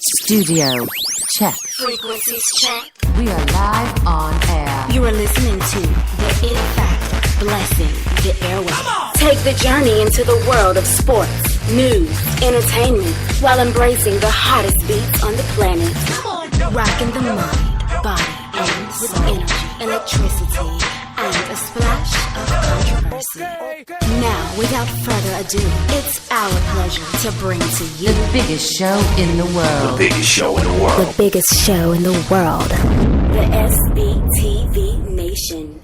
Studio check. Frequencies check. We are live on air. You are listening to the In Fact Blessing the Airwaves. Take the journey into the world of sports, news, entertainment, while embracing the hottest beats on the planet. Rocking the mind, body, and with energy, electricity, and a splash of controversy. Now, without further ado, it's our pleasure to bring to you The biggest show in the world. The biggest show in the world. the biggest show in the world, the Sbtv Nation.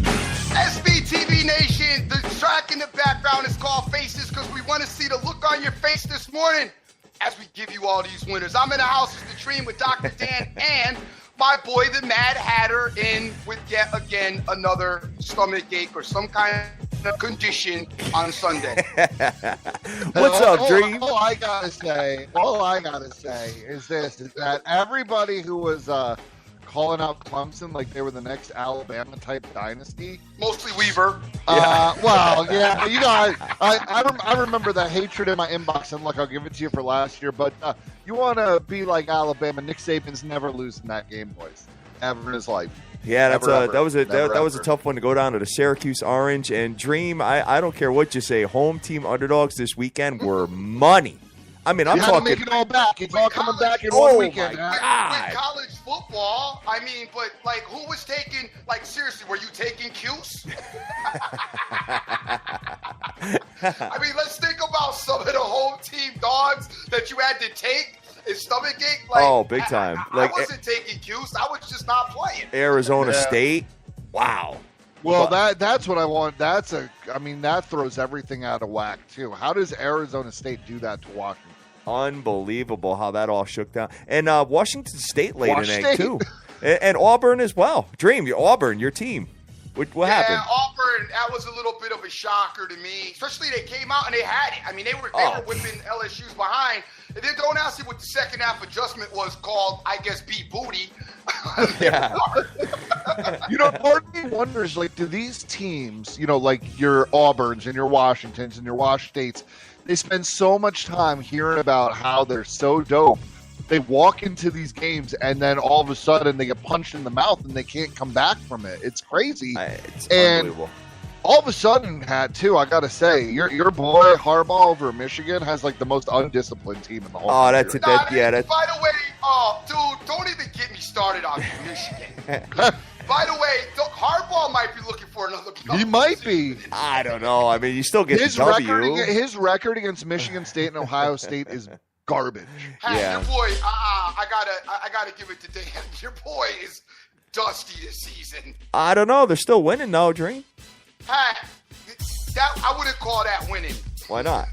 Sbtv Nation, the track in the background is called Faces because we want to see the look on your face this morning as we give you all these winners. I'm in the house with the dream with Dr. Dan and my boy, the Mad Hatter, in with yet again another stomach ache or some kind of condition on Sunday. What's up, Dream? All I gotta say is that everybody who was calling out Clemson like they were the next Alabama type dynasty. Mostly Weaver. Well, yeah, you know, I remember that hatred in my inbox, and look, I'll give it to you for last year. But you want to be like Alabama? Nick Saban's never losing that game, boys, ever in his life. Yeah, Never, that was ever. a tough one to go down to the Syracuse Orange. And Dream, I don't care what you say, home team underdogs this weekend were money. I mean, I'm You had to talking. make it all back. It's all coming back in Oh, one weekend. my huh? God. With college football, I mean, but like, who was taking? Like, seriously, were you taking Cuse? I mean, let's think about some of the home team dogs that you had to take. Is stomach ache? Like, Oh, big time. I wasn't taking Cuse. I was just not playing. Arizona Yeah. State. Wow. Well, that's what I want. That throws everything out of whack too. How does Arizona State do that to Washington? Unbelievable how that all shook down. And Washington State laid an egg, State. too. And Auburn as well. Dream, Auburn, your team. What happened? Yeah, Auburn, that was a little bit of a shocker to me. Especially they came out and they had it. I mean, they were whipping LSU's behind. And then don't ask me what the second half adjustment was called, I guess, beat booty. Yeah. You know, part of me wonders, like, do these teams, you know, like your Auburns and your Washingtons and your Wash States, they spend so much time hearing about how they're so dope. They walk into these games and then all of a sudden they get punched in the mouth and they can't come back from it. It's crazy. It's And unbelievable. all of a sudden, Hat, too, I got to say, your boy Harbaugh over Michigan has like the most undisciplined team in the whole Oh, country. that's By the way, dude, don't even get me started on Michigan. By the way, Harbaugh might be looking for another. He might be. I don't know. I mean, you still get His the W. his record against Michigan State and Ohio State is garbage. Hey, Yeah. your boy, I gotta give it to Dan. Your boy is dusty this season. I don't know. They're still winning, though, Dream. Hey, that I wouldn't call that winning. Why not?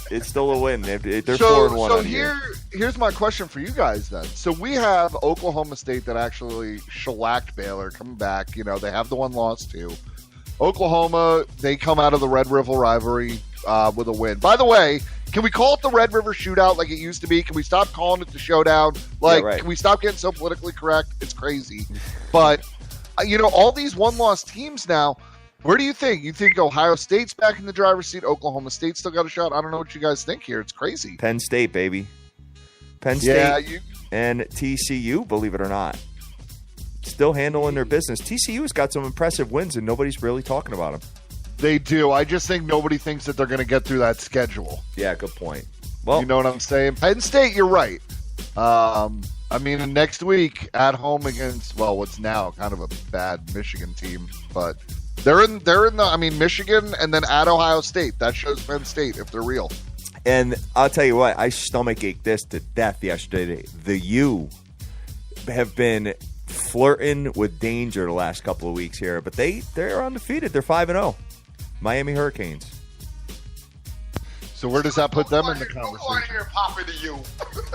It's still a win. They're 4-1 So on the year. here's my question for you guys then. So we have Oklahoma State that actually shellacked Baylor coming back. You know, they have the one loss too. Oklahoma, they come out of the Red River rivalry with a win. By the way, can we call it the Red River Shootout like it used to be? Can we stop calling it the Showdown? Like, Yeah, right. Can we stop getting so politically correct? It's crazy. But, you know, all these one-loss teams now, where do you think? You think Ohio State's back in the driver's seat? Oklahoma State still got a shot? I don't know what you guys think here. It's crazy. Penn State, baby. Penn State Yeah, and TCU, believe it or not, still handling their business. TCU's got some impressive wins, and nobody's really talking about them. they do. I just think nobody thinks that they're going to get through that schedule. Yeah, good point. Well, You know what I'm saying? Penn State, you're right. I mean, next week at home against, well, what's now kind of a bad Michigan team, but they're in the, I mean, Michigan and then at Ohio State. That shows Penn State if they're real. and I'll tell you what, I stomach ached this to death yesterday. The U have been flirting with danger the last couple of weeks here, but they're undefeated. They're 5-0. Miami Hurricanes. So where does that put them in the Don't go on conversation? here popping to you.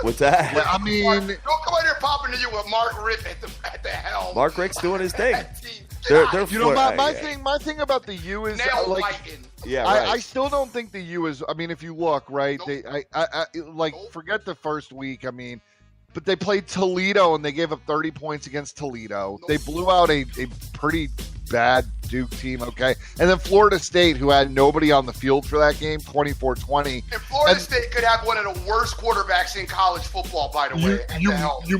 What's that? Yeah, I mean, Don't come on here popping to you with Mark Rick at the helm. Mark Rick's doing his thing. That team, They're God, you know, my yeah. my thing about the U is nail like. biting. Yeah, right. I still don't think the U is. I mean, if you look right, Nope. I like Nope. forget the first week. I mean, but they played Toledo and they gave up 30 points against Toledo. Nope. They blew out a pretty bad Duke team. Okay, and then Florida State, who had nobody on the field for that game, 24-20. And Florida State could have one of the worst quarterbacks in college football, by the way. At the helm. You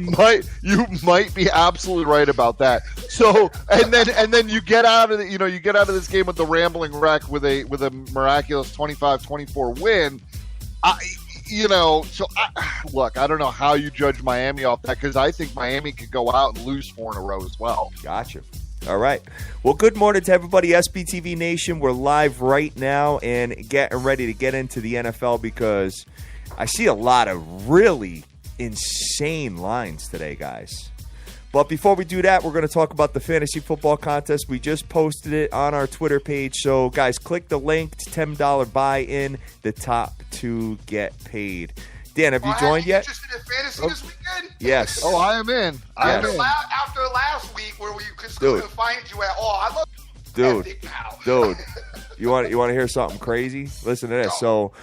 might be absolutely right about that. So and then you get out of this game with the Rambling Wreck with a miraculous 25-24 win. Look, I don't know how you judge Miami off that because I think Miami could go out and lose 4 in a row as well. Gotcha. All right. Well, good morning to everybody, SBTV Nation. We're live right now and getting ready to get into the NFL because I see a lot of really insane lines today, guys. But before we do that, we're going to talk about the fantasy football contest. We just posted it on our Twitter page. So, guys, click the link. It's $10 buy-in. The top 2 get paid. Dan, have you joined yet? Interested in fantasy this weekend? Yes. Oh, I am in. Yes. After last week where we couldn't find you at all, I love Dude, now. dude, you want to hear something crazy? Listen to this. So,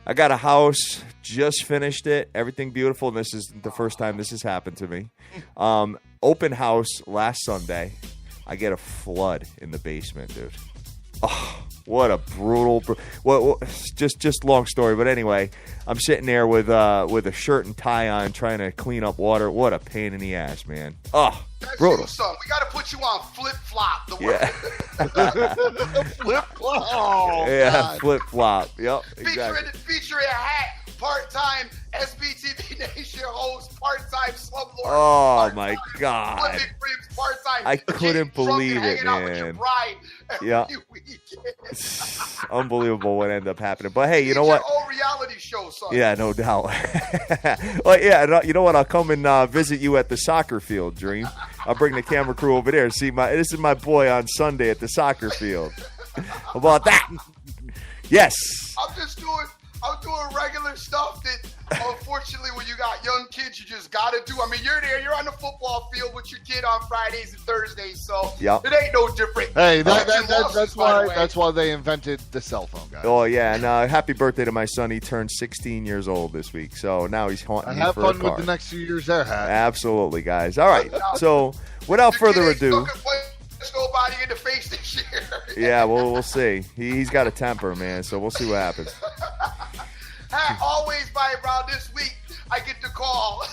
I got a house, just finished it, everything beautiful. And this is the first time this has happened to me. Open house last Sunday. I get a flood in the basement, dude. Oh, what a brutal. Just long story, but anyway, I'm sitting there with a shirt and tie on, trying to clean up water. What a pain in the ass, man. Oh, That's brutal. you, son. We got to put you on flip flop. Yeah, Flip flop. Oh, yeah, God. flip flop. Yep, exactly. Featuring a hat, part-time SBTV Nation host, part-time slumlord. Oh part-time my God. Olympic Ribs, part-time. I couldn't believe it, hanging out with your man. bride every Yeah. weekend. Unbelievable what ended up happening. But hey, you know It's what? your own reality show, son. Yeah, no doubt. Well, yeah, you know what? I'll come and visit you at the soccer field, Dream. I'll bring the camera crew over there. See, this is my boy on Sunday at the soccer field. How about that? Yes. I'm doing regular stuff that, unfortunately, when you got young kids, you just got to do. I mean, you're there. You're on the football field with your kid on Fridays and Thursdays, so Yep. it ain't no different. Hey, Losses, by the way. that's why they invented the cell phone, guys. Oh, yeah. And happy birthday to my son. He turned 16 years old this week. So now he's haunting me Have for fun a car. with the next few years there, Hat. Absolutely, guys. All right. So without Your further kid ain't ado. stuck punch nobody in the face this year. Yeah, well, we'll see. He's got a temper, man. So we'll see what happens. Always by around this week, I get the call.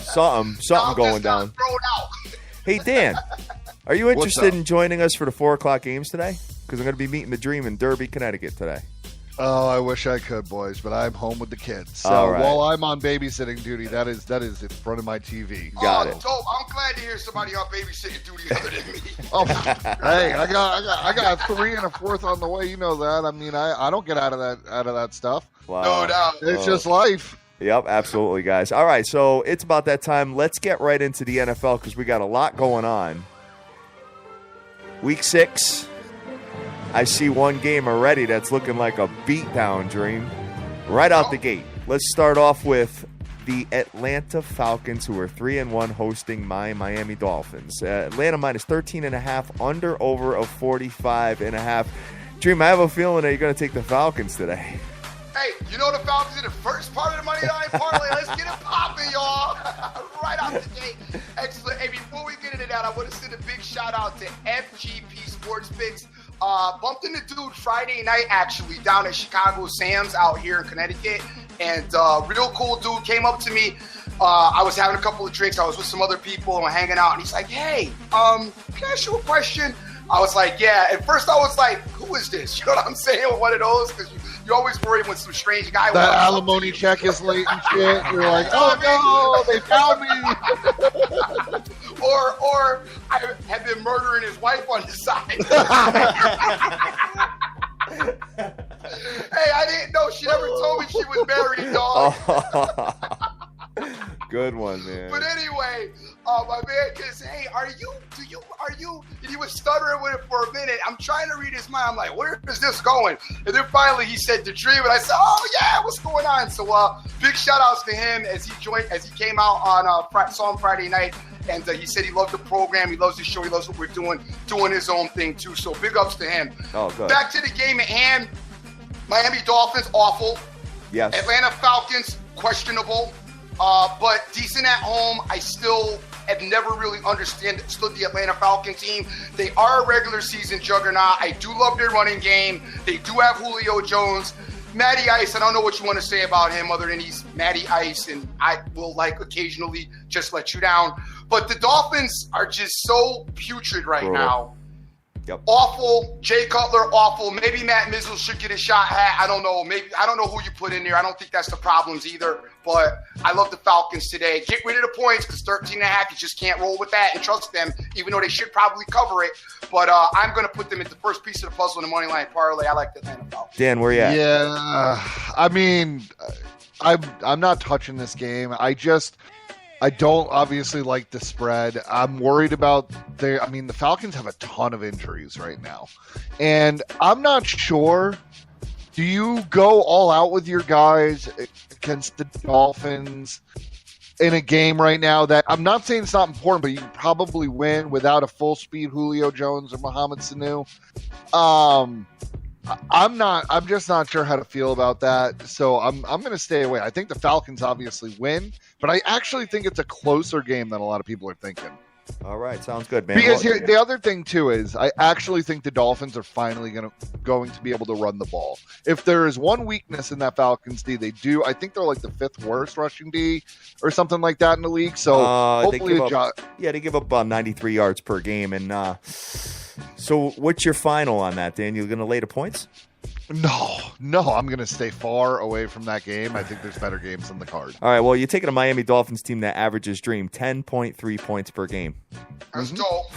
Something I'm going just down. thrown out. Hey, Dan, are you interested up? in joining us for the 4 o'clock games today? Because I'm going to be meeting the Dream in Derby, Connecticut today. Oh, I wish I could, boys, but I'm home with the kids. So All right. while I'm on babysitting duty, that is in front of my TV. Got it. Dope. I'm glad to hear somebody on babysitting duty other than me. Oh, hey, I got a 3 and a 4th on the way. You know that. I mean, I don't get out of that stuff. Wow. No doubt. It's just life. Yep, absolutely, guys. All right, so it's about that time. Let's get right into the NFL because we got a lot going on. Week 6. I see one game already that's looking like a beatdown, Dream. Right out the gate. Let's start off with the Atlanta Falcons, who are 3-1, hosting my Miami Dolphins. Atlanta minus 13.5, under over of 45.5. Dream, I have a feeling that you're going to take the Falcons today. Hey, you know the Falcons in the first part of the Money Line Parlay. Let's get it popping, y'all. Right out the gate. Excellent. Hey, before we get into that, I want to send a big shout out to FGP Sports Picks. Bumped into dude Friday night, actually, down at Chicago Sam's out here in Connecticut. And real cool dude came up to me. I was having a couple of drinks. I was with some other people and hanging out. And he's like, hey, can I ask you a question? I was like, yeah. At first, I was like, who is this? You know what I'm saying? One of those, because you always worry when some strange guy That walks up alimony to you. check is late and shit. You're like, oh no, they found me. Or I have been murdering his wife on the side. Hey, I didn't know. She never told me she was married, dog. Good good one, man. But anyway, my man just, hey, are you, and he was stuttering with it for a minute. I'm trying to read his mind. I'm like, where is this going? And then finally he said the dream, and I said, oh yeah, what's going on? So big shout outs to him as he came out on saw him Friday night, and he said he loved the program, he loves the show, he loves what we're doing his own thing too. So big ups to him. Oh, good. Back to the game at hand. Miami Dolphins, awful. Yes. Atlanta Falcons, questionable, but decent at home. I still have never really understood the Atlanta Falcon team. They are a regular season juggernaut. I do love their running game. They do have Julio Jones. Matty Ice, I don't know what you want to say about him other than he's Matty Ice, and I will occasionally just let you down. But the Dolphins are just so putrid right now. Yep. Awful. Jay Cutler, awful. Maybe Matt Mizzle should get a shot at. I don't know. I don't know who you put in there. I don't think that's the problems either. But I love the Falcons today. Get rid of the points because 13.5, you just can't roll with that and trust them, even though they should probably cover it. But I'm going to put them at the first piece of the puzzle in the money line parlay. I like the Atlanta Falcons. Dan, where you at? Yeah, I mean, I'm not touching this game. I don't obviously like the spread. I'm worried about the Falcons have a ton of injuries right now. And I'm not sure, do you go all out with your guys against the Dolphins in a game right now that I'm not saying it's not important, but you can probably win without a full speed Julio Jones or Mohamed Sanu? I'm just not sure how to feel about that. So I'm going to stay away. I think the Falcons obviously win, but I actually think it's a closer game than a lot of people are thinking. All right, sounds good, man. Because the other thing too is I actually think the Dolphins are finally going to be able to run the ball. If there is one weakness in that Falcons D, they do. I think they're like the 5th worst rushing D or something like that in the league. So hopefully they give up 93 yards per game. And so what's your final on that, Dan? You going to lay the points? No, I'm going to stay far away from that game. I think there's better games on the card. All right, well, you're taking a Miami Dolphins team that averages 10.3 points per game. That's dope.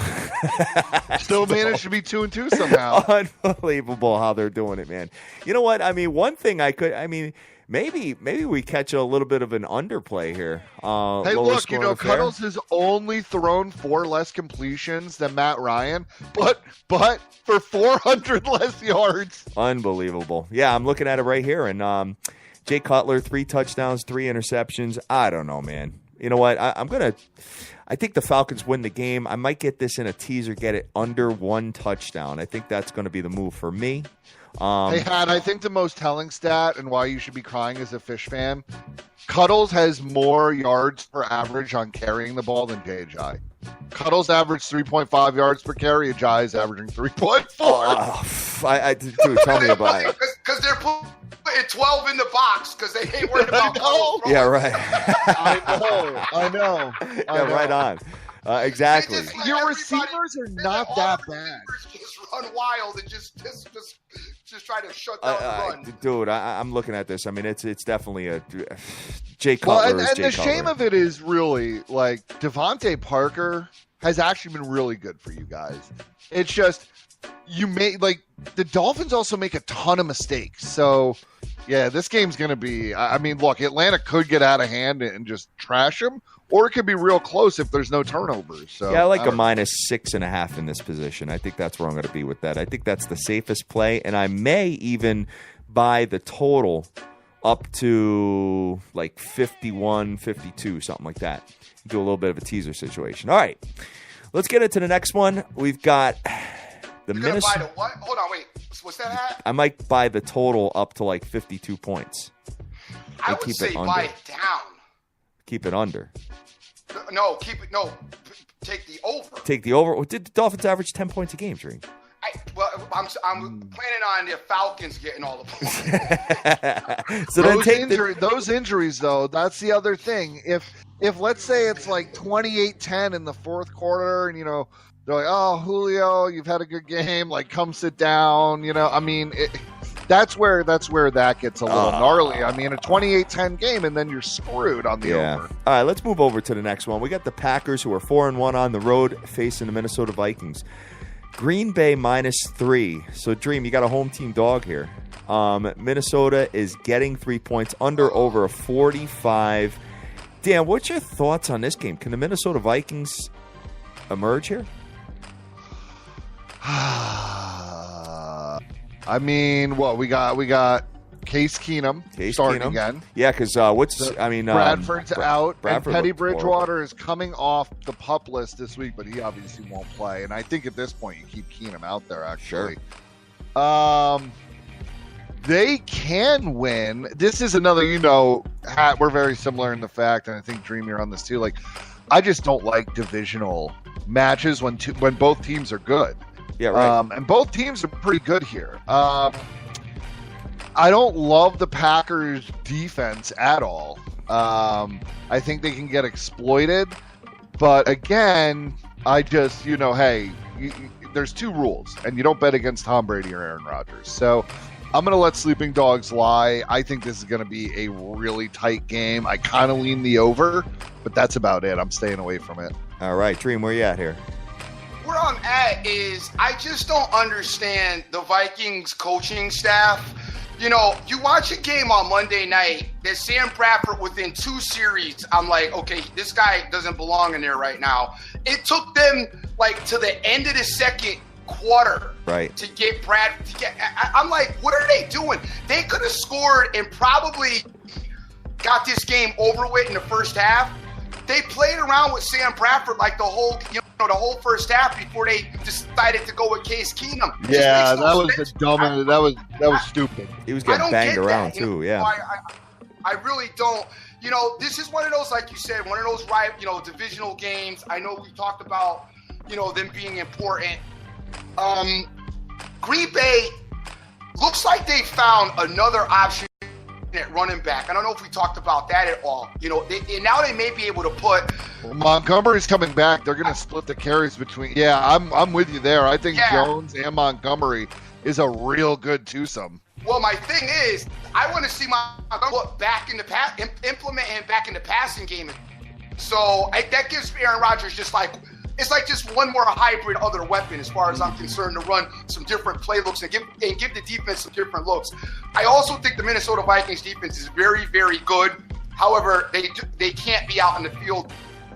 Still managed to be 2-2 somehow. Unbelievable how they're doing it, man. You know what? I mean, one thing maybe we catch a little bit of an underplay here. Hey, look, Cuddles has only thrown 4 less completions than Matt Ryan, but for 400 less yards. Unbelievable. Yeah, I'm looking at it right here, and Jay Cutler, 3 touchdowns, 3 interceptions. I don't know, man. You know what? I think the Falcons win the game. I might get this in a teaser, get it under 1 touchdown. I think that's going to be the move for me. Hey, Had, I think the most telling stat and why you should be crying as a Fish fan, Cuddles has more yards per average on carrying the ball than Jai. Cuddles averaged 3.5 yards per carry. Ajay's averaging 3.4. Dude, tell me about it. Because they're putting 12 in the box because they ain't worried about Cuddles. Yeah, right. I know. Yeah, right on. Exactly. Your receivers are not that bad. Just run wild and just try to shut down the run. Dude, I'm looking at this. I mean, it's definitely a Jay Cutler. And the shame of it is really like Devontae Parker has actually been really good for you guys. It's just the Dolphins also make a ton of mistakes. So yeah, this game's going to be. I mean, look, Atlanta could get out of hand and just trash them. Or it could be real close if there's no turnovers. So yeah, I like a -6.5 in this position. I think that's where I'm going to be with that. I think that's the safest play, and I may even buy the total up to like 51, 52, something like that. Do a little bit of a teaser situation. All right, let's get into the next one. We've got the Minnesota. Buy the what? Hold on, wait. What's that at? I might buy the total up to like 52 points. I would say buy it down. Keep it under. No, keep it. No, take the over. Take the over. Did the Dolphins average 10 points a game, Dream? I'm planning on the Falcons getting all the points. So those injuries, though, that's the other thing. If let's say it's like 28-10 in the 4th quarter, and they're like, "Oh, Julio, you've had a good game. Like, come sit down." I mean. That's where that gets a little gnarly. I mean, a 28-10 game, and then you're screwed on the over. All right, let's move over to the next one. We got the Packers, who are 4-1 on the road, facing the Minnesota Vikings. Green Bay -3. So, Dream, you got a home team dog here. Minnesota is getting 3 points under over a 45 Dan, what's your thoughts on this game? Can the Minnesota Vikings emerge here? I mean, what we got Case Keenum starting again. Yeah, because Bradford's out, Bradford and Teddy looked Bridgewater horrible. is coming off the PUP list this week, but he obviously won't play. And I think at this point you keep Keenum out there. Actually, they can win. This is another, Hat. We're very similar in the fact, and I think Dream, you're on this too. Like, I just don't like divisional matches when both teams are good. Yeah, right. And both teams are pretty good here. I don't love the Packers' defense at all. I think they can get exploited. But again, I just, there's two rules, and you don't bet against Tom Brady or Aaron Rodgers. So I'm going to let sleeping dogs lie. I think this is going to be a really tight game. I kind of lean the over, but that's about it. I'm staying away from it. All right, Dream, where you at here? Where I'm at is I just don't understand the Vikings coaching staff. You watch a game on Monday night that Sam Bradford within 2 series, I'm like, okay, this guy doesn't belong in there right now. It took them to the end of the second quarter to get I'm like, what are they doing? They could have scored and probably got this game over with in the first half. They played around with Sam Bradford the whole first half before they decided to go with Case Keenum. Yeah, that was a dumb. That was stupid. He was getting banged around too. Yeah, I really don't. This is one of those, like you said, one of those divisional games. I know we talked about them being important. Green Bay looks like they found another option at running back. I don't know if we talked about that at all. Now they may be able to put Montgomery's coming back. They're going to split the carries between. Yeah, I'm with you there. I think Jones and Montgomery is a real good twosome. Well, my thing is, I want to see Montgomery implement him back in the passing game. So that gives Aaron Rodgers just one more hybrid other weapon as far as I'm concerned to run some different playbooks and give the defense some different looks. I also think the Minnesota Vikings defense is very, very good. However, they can't be out in the field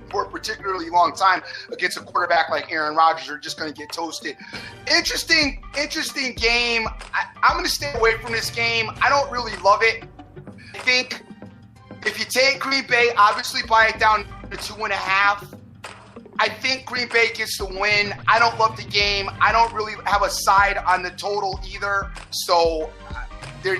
for a particularly long time against a quarterback like Aaron Rodgers. Are just going to get toasted. Interesting game. I'm going to stay away from this game. I don't really love it. I think if you take Green Bay, obviously buy it down to 2.5. I think Green Bay gets the win. I don't love the game. I don't really have a side on the total either. So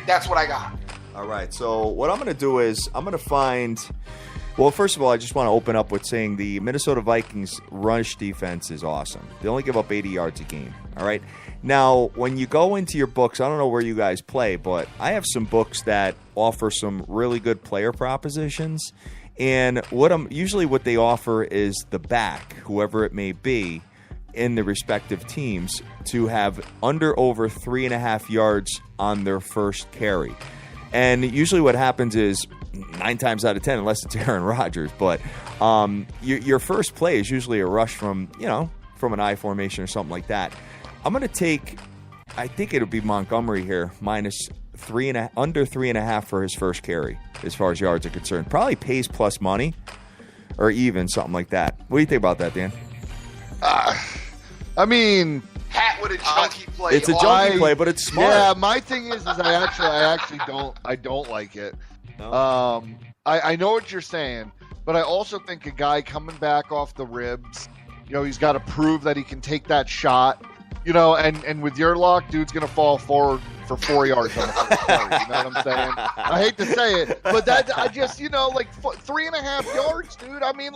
that's what I got. All right. So what I'm going to do is I'm going to find – well, first of all, I just want to open up with saying the Minnesota Vikings rush defense is awesome. They only give up 80 yards a game. All right. Now, when you go into your books, I don't know where you guys play, but I have some books that offer some really good player propositions. And what they offer is the back, whoever it may be, in the respective teams to have over 3.5 yards on their first carry. And usually what happens is 9 times out of 10, unless it's Aaron Rodgers, but your first play is usually a rush from an I formation or something like that. I'm going to take, I think it'll be Montgomery here, minus under 3.5 for his first carry as far as yards are concerned. Probably pays plus money or even something like that. What do you think about that, Dan? I mean, Hat with a junky play. It's a junky play, but it's smart. Yeah, my thing is I actually don't like it. No. I know what you're saying, but I also think a guy coming back off the ribs, he's got to prove that he can take that shot. And with your luck, dude's going to fall forward for 4 yards on the first play. You know what I'm saying? I hate to say it, but I just, 3.5 yards, dude. I mean,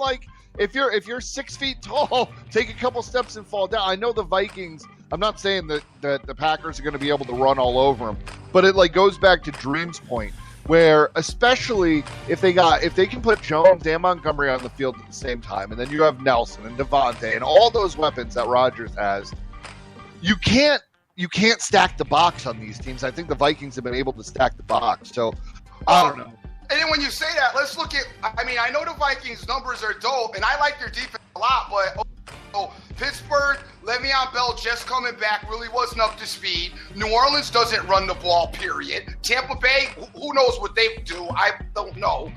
if you're 6 feet tall, take a couple steps and fall down. I know the Vikings, I'm not saying that the Packers are going to be able to run all over them, but it goes back to Dream's point, where especially if they can put Jones and Montgomery on the field at the same time, and then you have Nelson and Devontae and all those weapons that Rodgers has, you can't stack the box on these teams. I think the Vikings have been able to stack the box. So, I don't know. And then when you say that, let's look at – I know the Vikings' numbers are dope, and I like their defense a lot, but Pittsburgh, Le'Veon Bell just coming back, really wasn't up to speed. New Orleans doesn't run the ball, period. Tampa Bay, who knows what they do? I don't know.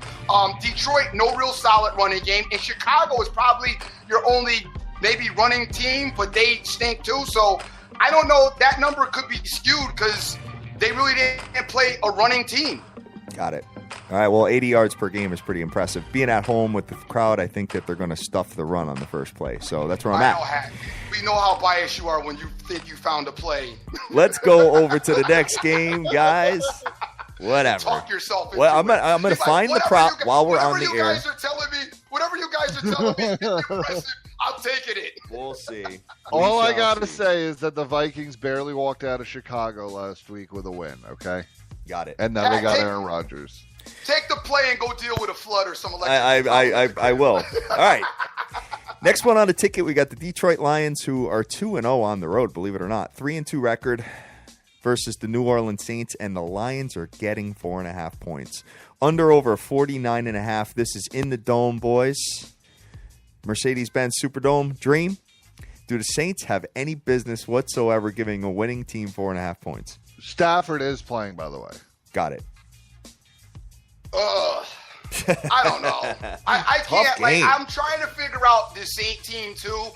Detroit, no real solid running game. And Chicago is probably your only maybe running team, but they stink too. So I don't know. That number could be skewed because they really didn't play a running team. Got it. All right, well, 80 yards per game is pretty impressive. Being at home with the crowd, I think that they're going to stuff the run on the first play. So that's where I'm at. We know how biased you are when you think you found a play. Let's go over to the next game, guys. Whatever. Talk yourself into I'm going to find the prop while we're on the air. Whatever you guys are telling me is impressive. I'm taking it. We'll see. All I got to say is that the Vikings barely walked out of Chicago last week with a win, okay? Got it. And now they got Aaron Rodgers. Take the play and go deal with a flood or something like that. I will. All right. Next one on the ticket, we got the Detroit Lions, who are 2-0 on the road, believe it or not. 3-2 record versus the New Orleans Saints, and the Lions are getting 4.5 points. Under over 49.5. This is in the Dome, boys. Mercedes-Benz Superdome Dream. Do the Saints have any business whatsoever giving a winning team 4.5 points? Stafford is playing, by the way. Got it. I don't know. I can't. Like, I'm trying to figure out this Saint team too.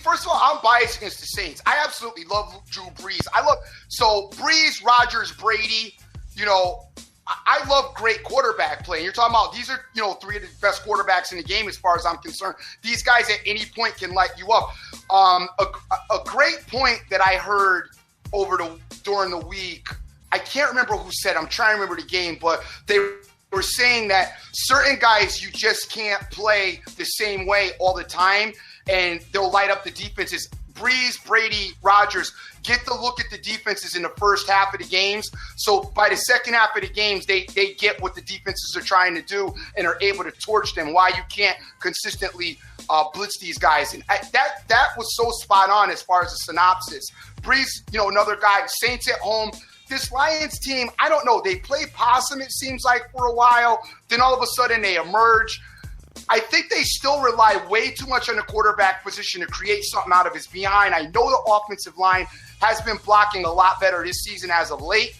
First of all, I'm biased against the Saints. I absolutely love Drew Brees. Brees, Rodgers, Brady. You know, I love great quarterback play. You're talking about these are, three of the best quarterbacks in the game as far as I'm concerned. These guys at any point can light you up. A great point that I heard during the week. I can't remember who said. I'm trying to remember the game, but they were saying that certain guys you just can't play the same way all the time, and they'll light up the defenses. Breeze, Brady, Rodgers get to look at the defenses in the first half of the games. So by the second half of the games, they get what the defenses are trying to do and are able to torch them. Why you can't consistently blitz these guys. And that was so spot on as far as the synopsis. Breeze, another guy, Saints at home. This Lions team, I don't know. They play possum, it seems like, for a while. Then all of a sudden they emerge. I think they still rely way too much on the quarterback position to create something out of his behind. I know the offensive line has been blocking a lot better this season as of late.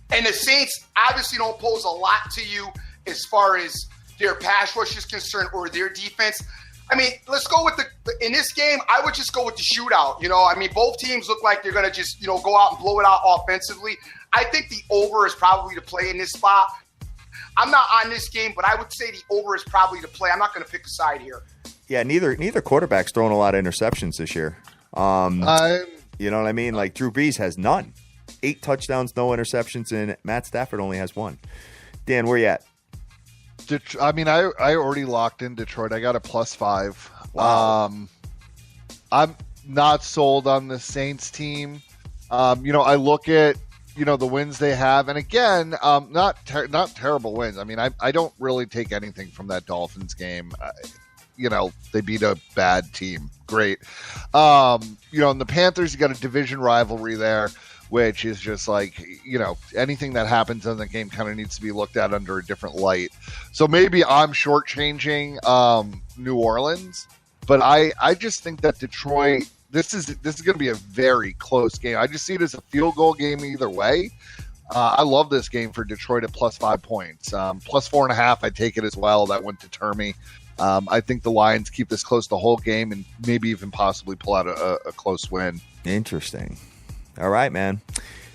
And the Saints obviously don't pose a lot to you as far as their pass rush is concerned or their defense. I mean, let's go with in this game, I would just go with the shootout. Both teams look like they're going to just, go out and blow it out offensively. I think the over is probably the play in this spot. I'm not on this game, but I would say the over is probably the play. I'm not going to pick a side here. Yeah, neither quarterback's throwing a lot of interceptions this year. You know what I mean? Like Drew Brees has none. 8 touchdowns, no interceptions, and Matt Stafford only has 1. Dan, where you at? I already locked in Detroit. I got a +5. Wow. I'm not sold on the Saints team. I look at the wins they have, and again, not terrible wins. I don't really take anything from that Dolphins game. They beat a bad team. Great. In the Panthers, you got a division rivalry there, which is just like, anything that happens in the game kind of needs to be looked at under a different light. So maybe I'm shortchanging New Orleans, but I just think that Detroit, this is going to be a very close game. I just see it as a field goal game either way. I love this game for Detroit at +5 points. +4.5, I take it as well. That wouldn't deter me. I think the Lions keep this close the whole game and maybe even possibly pull out a close win. Interesting. All right, man.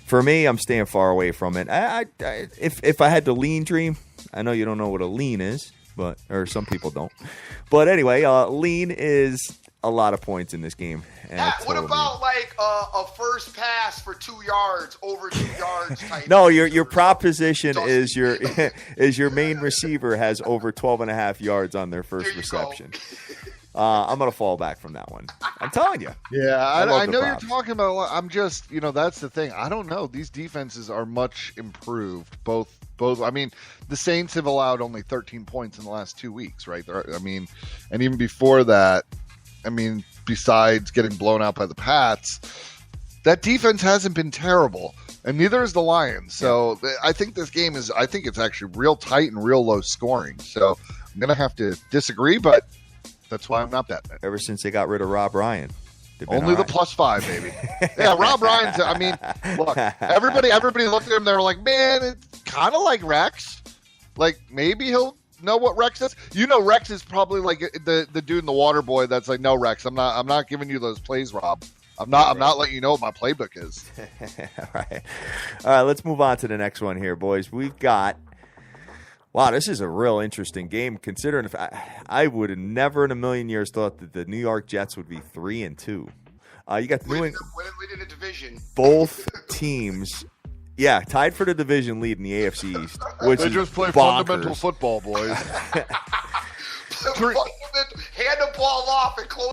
For me, I'm staying far away from it. If I had to lean, Dream, I know you don't know what a lean is, or some people don't. But anyway, lean is a lot of points in this game. What about like a first pass for 2 yards, over 2 yards type? No, your prop position is your main receiver has over 12.5 yards on their first reception. I'm going to fall back from that one. I'm telling you. Yeah, I know you're talking about a lot. I'm just, that's the thing. I don't know. These defenses are much improved. Both. The Saints have allowed only 13 points in the last 2 weeks, right? And even before that, besides getting blown out by the Pats, that defense hasn't been terrible, and neither is the Lions. So I think this game it's actually real tight and real low scoring. So I'm going to have to disagree, but That's why I'm not betting it. Ever since they got rid of Rob Ryan. Only the +5, baby. Yeah, Rob Ryan's. I mean, look, everybody looked at him. They were like, man, it's kind of like Rex. Like maybe he'll know what Rex is. You know, Rex is probably like the dude in the Water Boy that's like, no, Rex, I'm not giving you those plays, Rob. I'm not letting you know what my playbook is. All right. Let's move on to the next one here, boys. We've got. Wow, this is a real interesting game. Considering if I would have never in a million years thought that the New York Jets would be 3-2. You got the leading the division. Both teams. Yeah, tied for the division lead in the AFC East. Which they just play bonkers. Fundamental football, boys. Hand the ball off and close.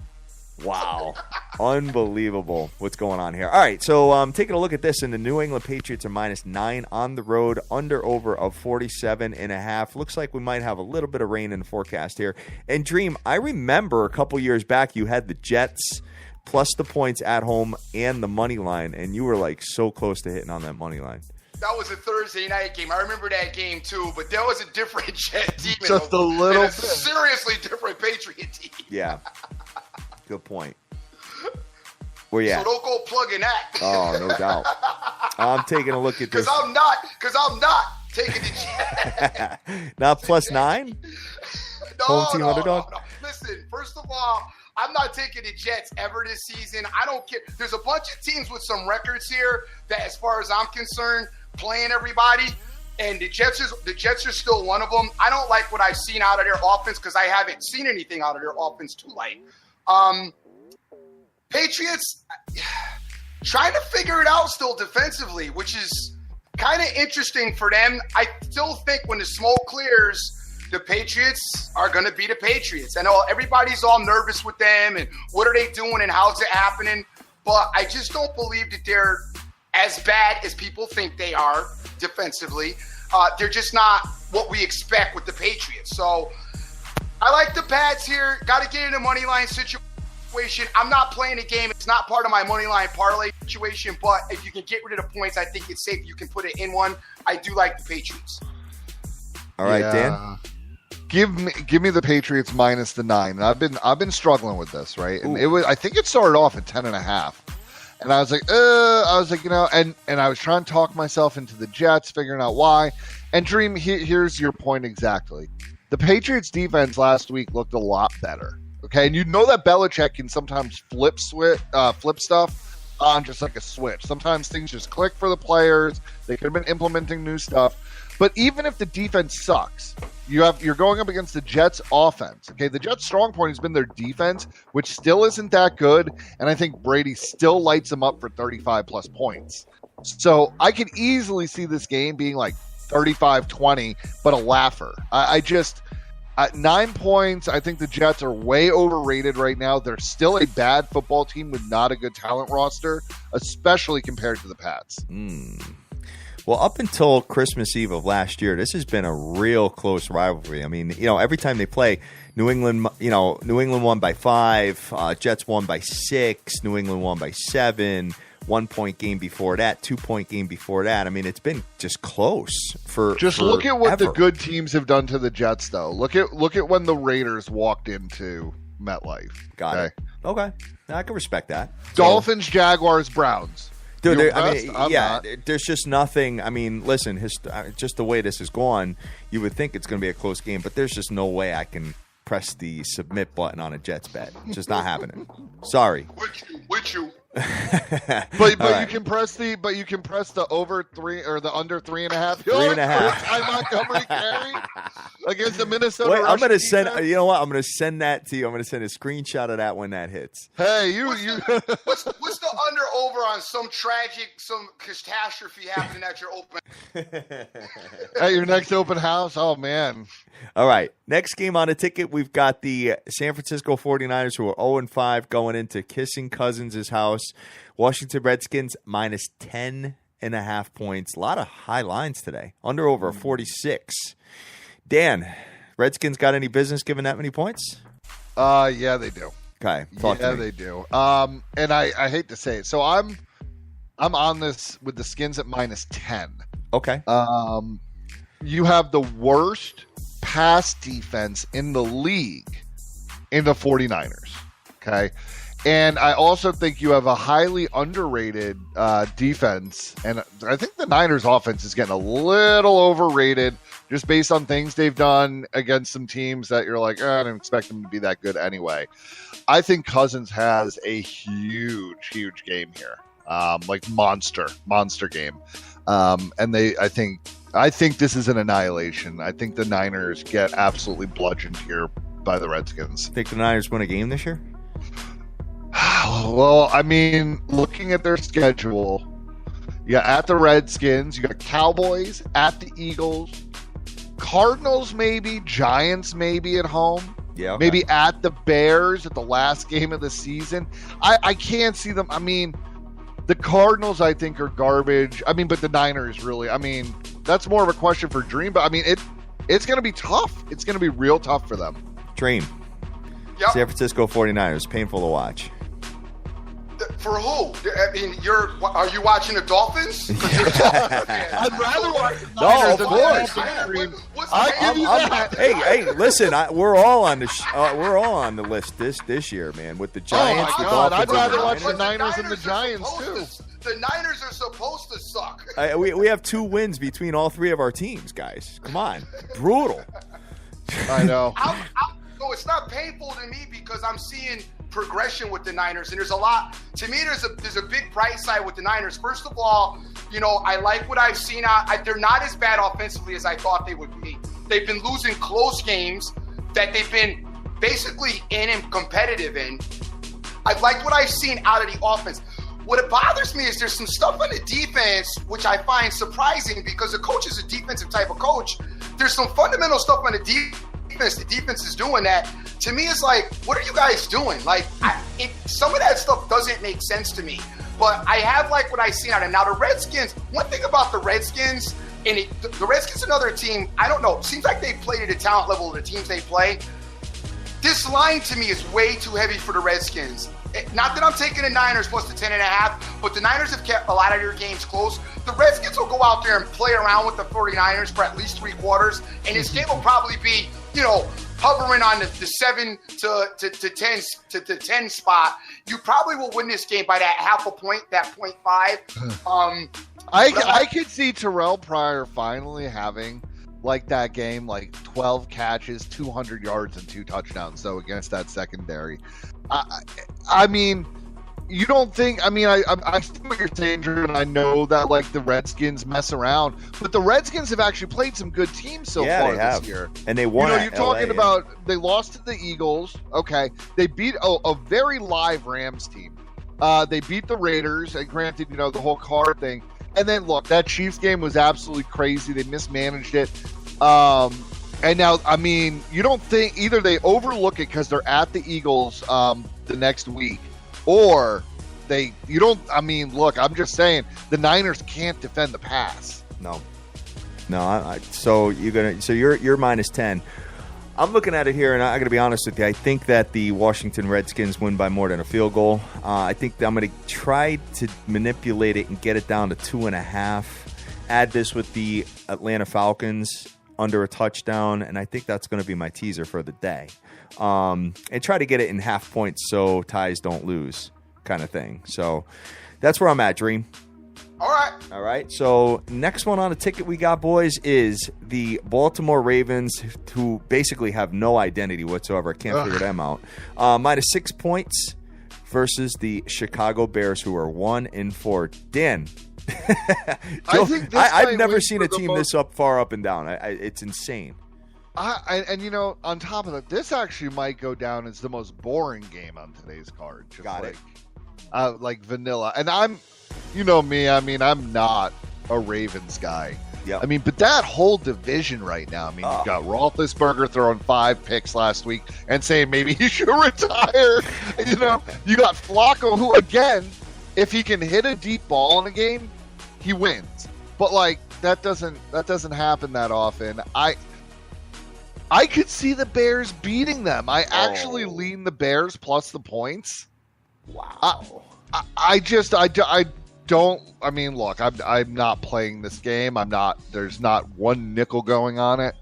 Wow. Unbelievable what's going on here. All right, so taking a look at this, and the New England Patriots are -9 on the road, under-over of 47.5. Looks like we might have a little bit of rain in the forecast here. And, Dream, I remember a couple years back you had the Jets plus the points at home and the money line, and you were, like, so close to hitting on that money line. That was a Thursday night game. I remember that game, too, but there was a different Jet team. Just a little bit. Seriously different Patriot team. Yeah. Good point. Where you at? So don't go plugging that. Oh, no doubt. I'm taking a look at this. Because I'm not taking the Jets. Not +9? Home team underdog? No. Listen, first of all, I'm not taking the Jets ever this season. I don't care. There's a bunch of teams with some records here that, as far as I'm concerned, playing everybody. And the Jets are still one of them. I don't like what I've seen out of their offense because I haven't seen anything out of their offense to like. Patriots trying to figure it out still defensively, which is kind of interesting for them. I still think when the smoke clears, the Patriots are going to be the Patriots. I know everybody's all nervous with them and what are they doing and how's it happening, but I just don't believe that they're as bad as people think they are defensively. They're just not what we expect with the Patriots. So I like the Pats here. Got to get in a money line situation. I'm not playing a game. It's not part of my money line parlay situation, but if you can get rid of the points, I think it's safe. You can put it in one. I do like the Patriots. All right, Dan. Give me the Patriots minus the 9. And I've been struggling with this, right? And I think it started off at 10.5. And I was like, you know, and I was trying to talk myself into the Jets, figuring out why. And Dream, here's your point exactly. The Patriots defense last week looked a lot better. Okay, and you know that Belichick can sometimes flip stuff on just like a switch. Sometimes things just click for the players. They could have been implementing new stuff. But even if the defense sucks, you're going up against the Jets offense. Okay, the Jets' strong point has been their defense, which still isn't that good. And I think Brady still lights them up for 35 plus points. So I could easily see this game being like 35-20, but a laugher. At 9 points, I think the Jets are way overrated right now. They're still a bad football team with not a good talent roster, especially compared to the Pats. Well, up until Christmas Eve of last year, this has been a real close rivalry. I mean, you know, every time they play, New England won by 5, Jets won by 6, New England won by 7. 1 point game before that, 2 point game before that. I mean, it's been just close for. Just look at what the good teams have done to the Jets, though. Look at when the Raiders walked into MetLife. Got it. Okay, I can respect that. Dolphins, Jaguars, Browns. Dude, there's just nothing. I mean, listen, just the way this is going, you would think it's going to be a close game, but there's just no way I can press the submit button on a Jets bet. It's just not happening. Sorry. With you. But right. you can press the over 3 or the under 3.5. 3.5. Ty Montgomery carry against the Minnesota. Wait, I'm gonna send. Defense. You know what? I'm gonna send that to you. I'm gonna send a screenshot of that when that hits. Hey, What's the under over on some catastrophe happening at your open? At your next open house? Oh man. All right. Next game on the ticket, we've got the San Francisco 49ers, who are 0-5 going into Kissing Cousins' house. Washington Redskins minus 10.5 points. A lot of high lines today. Under over 46. Dan, Redskins got any business giving that many points? Yeah, they do. Okay, talk to me. They do. And I hate to say it. So I'm on this with the Skins at minus 10. Okay. You have the worst pass defense in the league in the 49ers. Okay. And I also think you have a highly underrated defense. And I think the Niners offense is getting a little overrated just based on things they've done against some teams that you're like, I didn't expect them to be that good anyway. I think Cousins has a huge game here. Like monster game. And I think this is an annihilation. I think the Niners get absolutely bludgeoned here by the Redskins. Think the Niners win a game this year? Well, I mean, looking at their schedule, you got at the Redskins, you got Cowboys, at the Eagles, Cardinals maybe, Giants maybe at home. Yeah, okay. Maybe at the Bears at the last game of the season. I can't see them. I mean, the Cardinals I think are garbage. I mean, but the Niners really, I mean, that's more of a question for Dream, but I mean, it's going to be tough. It's going to be real tough for them. Dream. Yep. San Francisco 49ers, painful to watch. For who? I mean, are you watching the Dolphins? I'd rather watch the No, Niners of than course. the Dolphins. What's I'll the give you that. Hey, listen, we're all on the list this year, man. With the Giants, my the God, Dolphins, I'd rather and the watch the Niners. Niners and the Giants too. The Niners are supposed to suck. We have 2 wins between all 3 of our teams, guys. Come on, brutal. I know. So it's not painful to me because I'm seeing progression with the Niners, and there's a lot. To me, there's a big bright side with the Niners. First of all, you know, I like what I've seen. They're not as bad offensively as I thought they would be. They've been losing close games that they've been basically in and competitive in. I've liked what I've seen out of the offense. What it bothers me is there's some stuff on the defense which I find surprising because the coach is a defensive type of coach. There's some fundamental stuff on the defense. The defense is doing that. To me, it's like, what are you guys doing? Like, some of that stuff doesn't make sense to me. But I have liked what I've seen out of it. Now, the Redskins, one thing about the Redskins, and the Redskins, another team, I don't know, seems like they played at a talent level of the teams they play. This line to me is way too heavy for the Redskins. Not that I'm taking the Niners plus the 10.5, but the Niners have kept a lot of their games close. The Redskins will go out there and play around with the 49ers for at least 3 quarters, and this game will probably be, you know, hovering on the 7 to 10 spot. You probably will win this game by that half a point, that 0.5. I could see Terrell Pryor finally having like that game, like 12 catches, 200 yards, and 2 touchdowns. So against that secondary, I mean, you don't think? I mean, I see what you're saying, Drew, and I know that like the Redskins mess around, but the Redskins have actually played some good teams so far this year, and they won. You know, you're talking about they lost to the Eagles. Okay, they beat a very live Rams team. They beat the Raiders, and granted, you know, the whole Carr thing. And then look, that Chiefs game was absolutely crazy. They mismanaged it. And now, I mean, you don't think either they overlook it because they're at the Eagles the next week, or you don't. I mean, look, I'm just saying the Niners can't defend the pass. No. So you're minus 10. I'm looking at it here, and I'm going to be honest with you. I think that the Washington Redskins win by more than a field goal. I think I'm going to try to manipulate it and get it down to 2.5. Add this with the Atlanta Falcons under a touchdown, and I think that's going to be my teaser for the day. And try to get it in half points so ties don't lose kind of thing. So that's where I'm at, Dream. All right. So next one on the ticket we got, boys, is the Baltimore Ravens, who basically have no identity whatsoever. Can't figure them out. Minus 6 points versus the Chicago Bears, who are 1-4. Dan, I've never seen a team this far up and down. It's insane. And you know, on top of that, this actually might go down as the most boring game on today's card. Like vanilla. And you know me, I mean, I'm not a Ravens guy. Yep. I mean, but that whole division right now, I mean, you've got Roethlisberger throwing 5 picks last week and saying maybe he should retire. You know, you got Flacco, who, again, if he can hit a deep ball in a game, he wins. But, like, that doesn't happen that often. I could see the Bears beating them. I actually lean the Bears plus the points. Wow. I don't. I mean, look, I'm not playing this game. There's not one nickel going on it.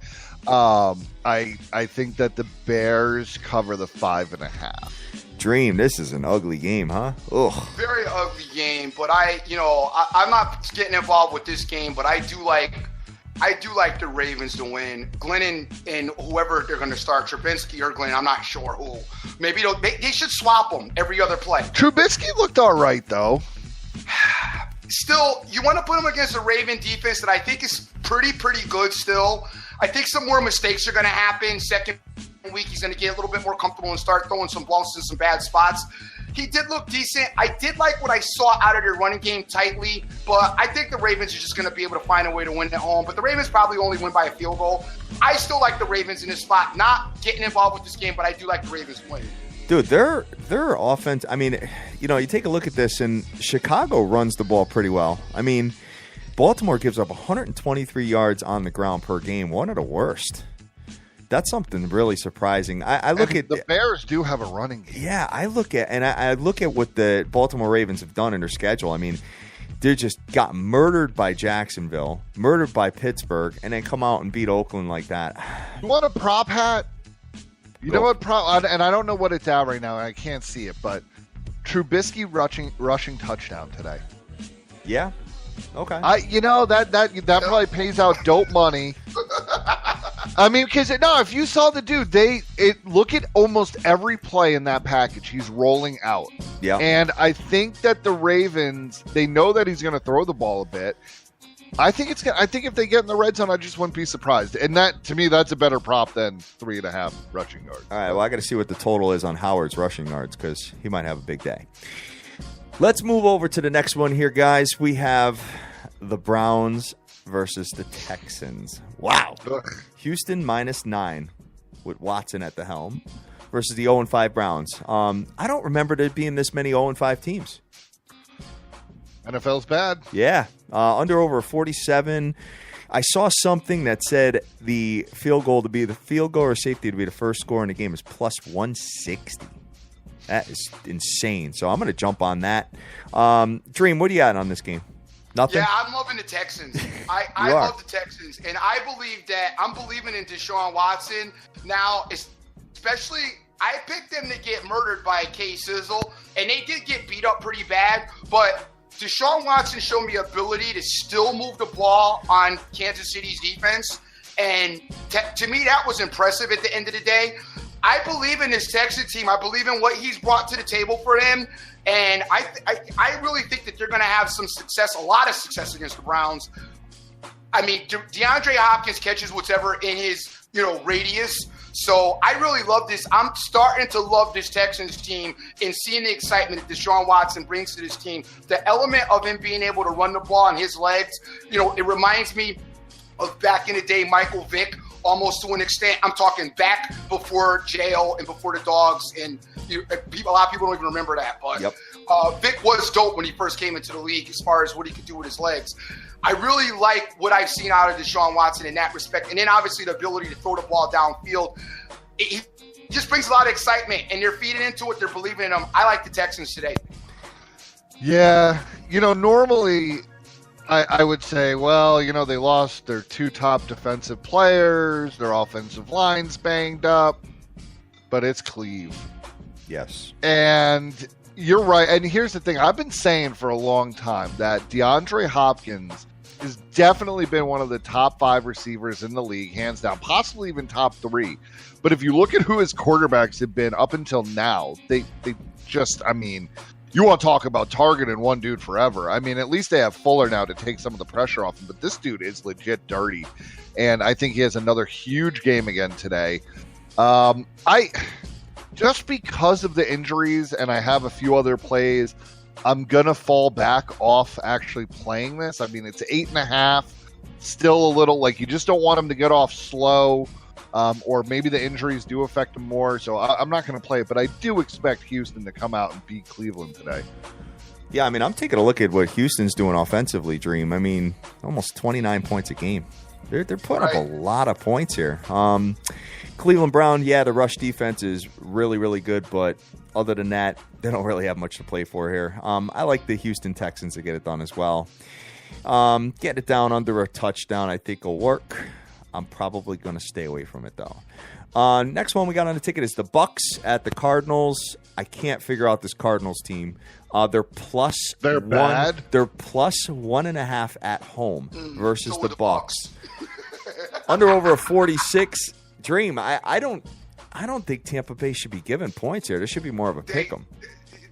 I think that the Bears cover the 5.5. Dream, this is an ugly game, huh? Ugh. Very ugly game, but I'm not getting involved with this game, but I do like the Ravens to win. Glennon and whoever they're going to start, Trubisky or Glennon, I'm not sure who. Maybe they should swap them every other play. Trubisky looked all right, though. Still, you want to put him against a Raven defense that I think is pretty good still. I think some more mistakes are going to happen. Second week, he's going to get a little bit more comfortable and start throwing some bumps in some bad spots. He did look decent. I did like what I saw out of their running game tightly, but I think the Ravens are just going to be able to find a way to win at home. But the Ravens probably only win by a field goal. I still like the Ravens in this spot. Not getting involved with this game, but I do like the Ravens winning. Dude, their offense, I mean, you take a look at this, and Chicago runs the ball pretty well. I mean, Baltimore gives up 123 yards on the ground per game, one of the worst. That's something really surprising. I look at the Bears do have a running game. Yeah, I look at what the Baltimore Ravens have done in their schedule. I mean, they just got murdered by Jacksonville, murdered by Pittsburgh, and then come out and beat Oakland like that. You want a prop hat? You know what prop? And I don't know what it's at right now. And I can't see it, but Trubisky rushing touchdown today. Yeah. Okay. That probably pays out dope money. I mean, because if you saw the dude, look at almost every play in that package. He's rolling out. Yeah. And I think that the Ravens, they know that he's going to throw the ball a bit. I think if they get in the red zone, I just wouldn't be surprised. And that, to me, that's a better prop than 3.5 rushing yards. All right. Well, I got to see what the total is on Howard's rushing yards because he might have a big day. Let's move over to the next one here, guys. We have the Browns versus the Texans. Wow. Houston -9 with Watson at the helm versus the 0-5 Browns. I don't remember there being this many 0-5 teams. NFL's bad. Yeah. Under over 47. I saw something that said the field goal or safety to be the first score in the game is plus 160. That is insane. So I'm going to jump on that. Dream, what do you got on this game? Nothing? Yeah, I'm loving the Texans. I love the Texans. And I believe that I'm believing in Deshaun Watson. Now, especially, I picked them to get murdered by K-Sizzle. And they did get beat up pretty bad. But Deshaun Watson showed me ability to still move the ball on Kansas City's defense. And to me, that was impressive at the end of the day. I believe in this Texas team. I believe in what he's brought to the table for them. And I really think that they're going to have some success, a lot of success against the Browns. I mean, DeAndre Hopkins catches whatever in his, radius. So I really love this. I'm starting to love this Texans team and seeing the excitement that Deshaun Watson brings to this team. The element of him being able to run the ball on his legs, it reminds me of back in the day, Michael Vick, almost to an extent. I'm talking back before jail and before the dogs, and a lot of people don't even remember that. But yep. Vick was dope when he first came into the league as far as what he could do with his legs. I really like what I've seen out of Deshaun Watson in that respect. And then obviously the ability to throw the ball downfield. He just brings a lot of excitement, and they're feeding into it. They're believing in him. I like the Texans today. Yeah. Normally I would say, well, they lost their two top defensive players. Their offensive line's banged up. But it's Cleve. Yes. And you're right. And here's the thing. I've been saying for a long time that DeAndre Hopkins has definitely been one of the top 5 receivers in the league, hands down, possibly even top 3. But if you look at who his quarterbacks have been up until now, they just, you want to talk about targeting one dude forever. I mean, at least they have Fuller now to take some of the pressure off him, but this dude is legit dirty. And I think he has another huge game again today. Just because of the injuries, and I have a few other plays, I'm going to fall back off actually playing this. I mean, it's 8.5, still a little, you just don't want him to get off slow, or maybe the injuries do affect him more. So I'm not going to play it, but I do expect Houston to come out and beat Cleveland today. Yeah, I'm taking a look at what Houston's doing offensively, Dream. Almost 29 points a game. They're putting up a lot of points here. Cleveland Brown, the rush defense is really, really good, but other than that, they don't really have much to play for here. I like the Houston Texans to get it done as well. Get it down under a touchdown, I think will work. I'm probably going to stay away from it, though. Next one we got on the ticket is the Bucks at the Cardinals. I can't figure out this Cardinals team. They're bad. They're plus 1.5 at home versus the Bucks. Under over a 46. Dream. I don't think Tampa Bay should be given points here. There should be more of a pick 'em.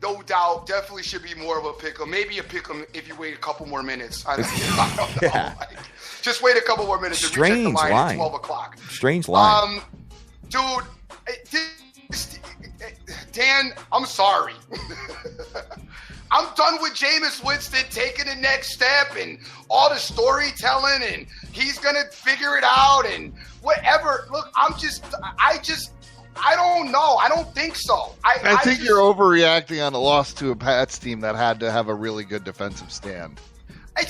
No doubt, definitely should be more of a pick 'em. Maybe a pick 'em if you wait a couple more minutes. I don't know. Yeah. Like, just wait a couple more minutes. Strange and recheck the line line. at 12 o'clock. Strange line. Dude, Dan, I'm sorry. I'm done with Jameis Winston taking the next step and all the storytelling, and he's going to figure it out and whatever. Look, I don't know. I don't think so. I think you're overreacting on a loss to a Pats team that had to have a really good defensive stand. But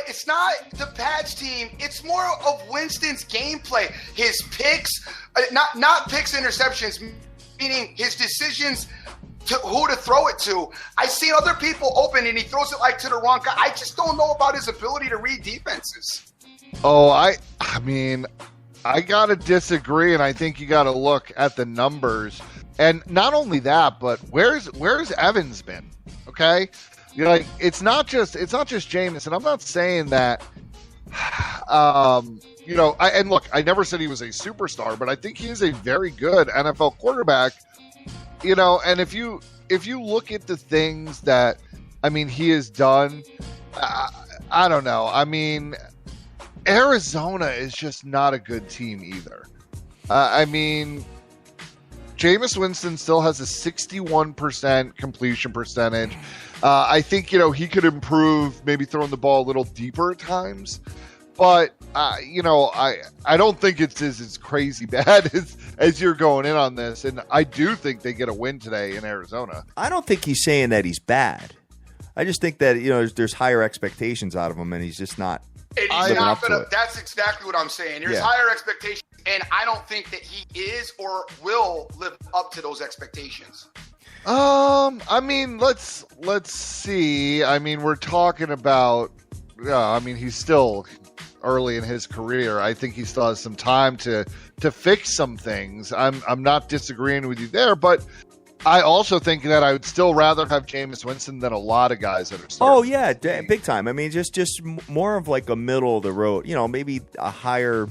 it's not the Pats team. It's more of Winston's gameplay. His picks, not picks, interceptions, meaning his decisions to who to throw it to. I've seen other people open and he throws it like to the wrong guy. I just don't know about his ability to read defenses. Oh, I mean, I got to disagree, and I think you got to look at the numbers. And not only that, but where's Evans been? Okay? You're like, it's not just Jameis, and I'm not saying that and look, I never said he was a superstar, but I think he is a very good NFL quarterback. And if you look at the things that he has done, I don't know. I mean, Arizona is just not a good team either. Jameis Winston still has a 61% completion percentage. I think, he could improve maybe throwing the ball a little deeper at times. But, I don't think it's as crazy bad as you're going in on this. And I do think they get a win today in Arizona. I don't think he's saying that he's bad. I just think that, there's higher expectations out of him, and he's just not. And he's not gonna. That's exactly what I'm saying. There's higher expectations, and I don't think that he is or will live up to those expectations. Let's see. We're talking about. He's still early in his career. I think he still has some time to fix some things. I'm not disagreeing with you there, but I also think that I would still rather have Jameis Winston than a lot of guys that are starting. Oh, yeah, big time. Just more of like a middle of the road, maybe a higher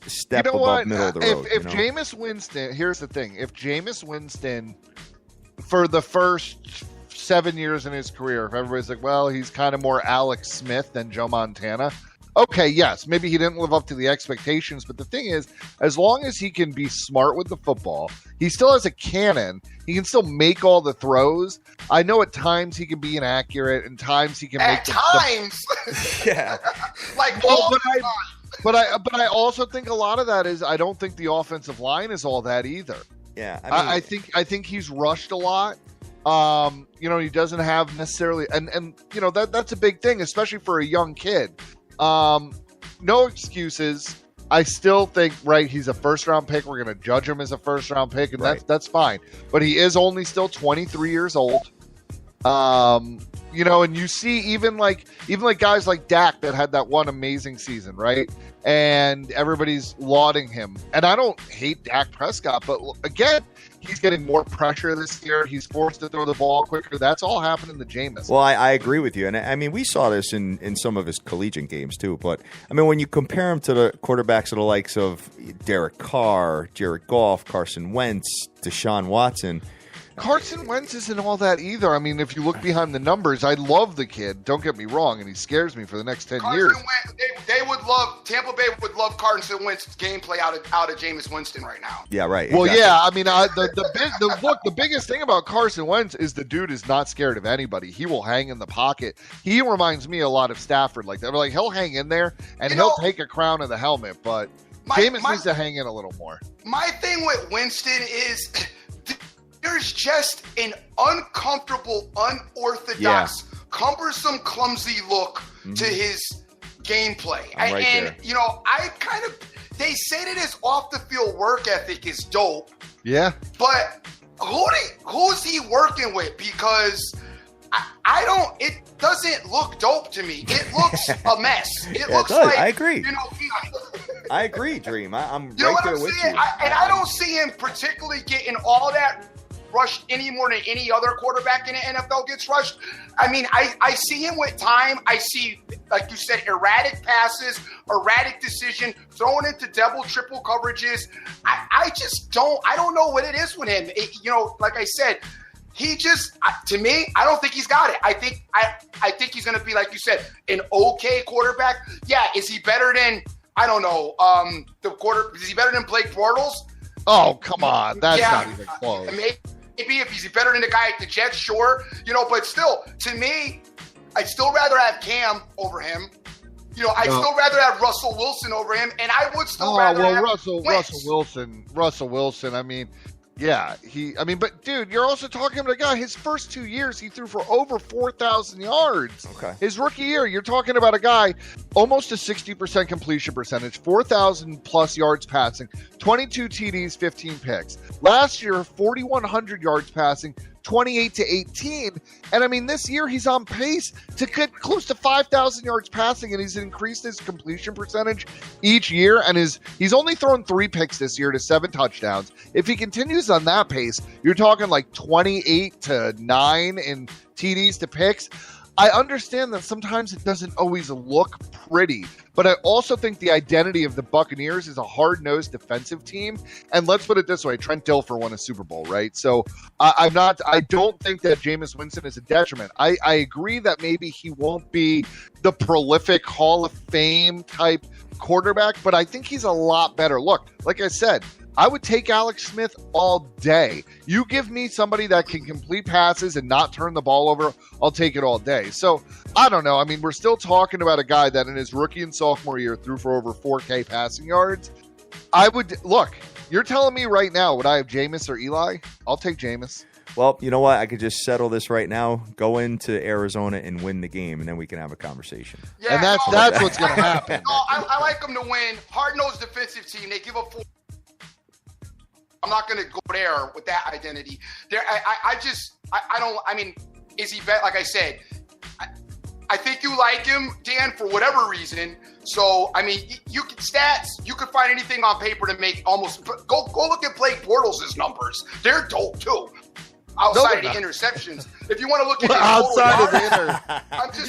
step above middle of the road. If Jameis Winston, here's the thing. If Jameis Winston, for the first 7 years in his career, if everybody's like, well, he's kind of more Alex Smith than Joe Montana. Okay, yes, maybe he didn't live up to the expectations, but the thing is, as long as he can be smart with the football, he still has a cannon. He can still make all the throws. I know at times he can be inaccurate, and times he can make at times. Yeah, like all the time. But I also think a lot of that is I don't think the offensive line is all that either. Yeah, I think he's rushed a lot. He doesn't have necessarily, and that's a big thing, especially for a young kid. No excuses. I still think, he's a first-round pick. We're going to judge him as a first-round pick, and that's fine. But he is only still 23 years old. And you see even like guys like Dak that had that one amazing season, right? And everybody's lauding him. And I don't hate Dak Prescott, but again, he's getting more pressure this year. He's forced to throw the ball quicker. That's all happening to Jameis. Well, I agree with you. And we saw this in some of his collegiate games too. But, when you compare him to the quarterbacks of the likes of Derek Carr, Jared Goff, Carson Wentz, Deshaun Watson, Carson Wentz isn't all that either. If you look behind the numbers, I love the kid. Don't get me wrong, and he scares me for the next 10 years. Tampa Bay would love Carson Wentz's gameplay out of Jameis Winston right now. Yeah, right. Well, exactly. The biggest thing about Carson Wentz is the dude is not scared of anybody. He will hang in the pocket. He reminds me a lot of Stafford like that. Like, he'll hang in there, and he'll take a crown of the helmet, but Jameis needs to hang in a little more. My thing with Winston is there's just an uncomfortable, unorthodox, cumbersome, clumsy look to his gameplay. They say that his off the field work ethic is dope. Yeah. But who's he working with? Because it doesn't look dope to me. It looks a mess. It looks like, I agree. I agree, Dream. I'm You know right what there I'm with saying? you. I don't see him particularly getting all that rushed any more than any other quarterback in the NFL gets rushed. I mean, I see him with time. I see, like you said, erratic passes, erratic decision, throwing into double, triple coverages. I don't know what it is with him. Like I said, he just, to me, I don't think he's got it. I think he's going to be, like you said, an okay quarterback. Yeah, is he better than, I don't know, is he better than Blake Bortles? Oh, come on. That's not even close. Maybe if he's better than the guy at the Jets, sure. But still, to me, I'd still rather have Cam over him. I'd still rather have Russell Wilson over him, and I would still rather have Russell Wilson. I mean, yeah, but dude, you're also talking about a guy. His first 2 years, he threw for over 4,000 yards. Okay. His rookie year, you're talking about a guy almost a 60% completion percentage, 4,000 plus yards passing, 22 TDs, 15 picks. Last year, 4,100 yards passing, 28-18. And I mean, this year he's on pace to get close to 5,000 yards passing, and he's increased his completion percentage each year. And he's only thrown 3 picks this year to 7 touchdowns. If he continues on that pace, you're talking like 28-9 in TDs to picks. I understand that sometimes it doesn't always look pretty, but I also think the identity of the Buccaneers is a hard-nosed defensive team. And let's put it this way, Trent Dilfer won a Super Bowl, right? So I don't think that Jameis Winston is a detriment. I agree that maybe he won't be the prolific Hall of Fame type quarterback, but I think he's a lot better. Look, like I said, I would take Alex Smith all day. You give me somebody that can complete passes and not turn the ball over, I'll take it all day. So, I don't know. I mean, we're still talking about a guy that in his rookie and sophomore year threw for over 4K passing yards. Look, you're telling me right now, would I have Jameis or Eli? I'll take Jameis. Well, you know what? I could just settle this right now, go into Arizona and win the game, and then we can have a conversation. Yeah, and that's what's going to happen. No, I like them to win. Hard-nosed defensive team. They give up 4. I'm not going to go there with that identity. Is he better? Like I said, I think you like him, Dan, for whatever reason. So, I mean, you could find anything on paper to make almost, go look at Blake Bortles' numbers. They're dope too. Outside of the interceptions. If you want to look at outside of the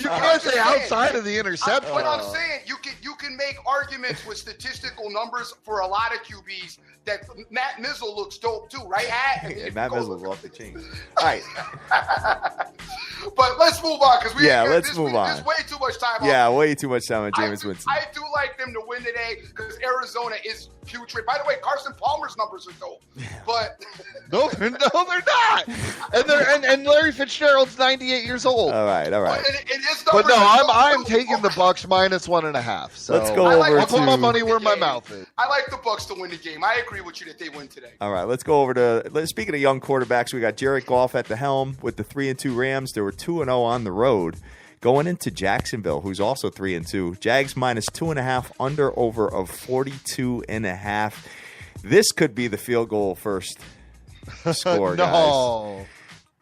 you can't say outside of the interception. What I'm saying, you can make arguments with statistical numbers for a lot of QBs that Matt Mizzle looks dope too, right? Matt Mizzle's off the chain. All right. But let's move on because let's move on. There's way too much time. Way too much time on Jameis Winston. I do like them to win today because Arizona is putrid. By the way, Carson Palmer's numbers are dope, but no, they're not. And Larry Fitzgerald's 98 years old. All right. But no, I'm taking the Bucs -1.5. So let's go over. I'll put my money where my mouth is. I like the Bucs to win the game. I agree with you that they win today. All right, let's go over to. Speaking of young quarterbacks, we got Jared Goff at the helm with the 3-2 Rams. They were 2-0 on the road, going into Jacksonville, who's also 3-2. Jags -2.5, under over of 42.5. This could be the field goal first score, no. guys.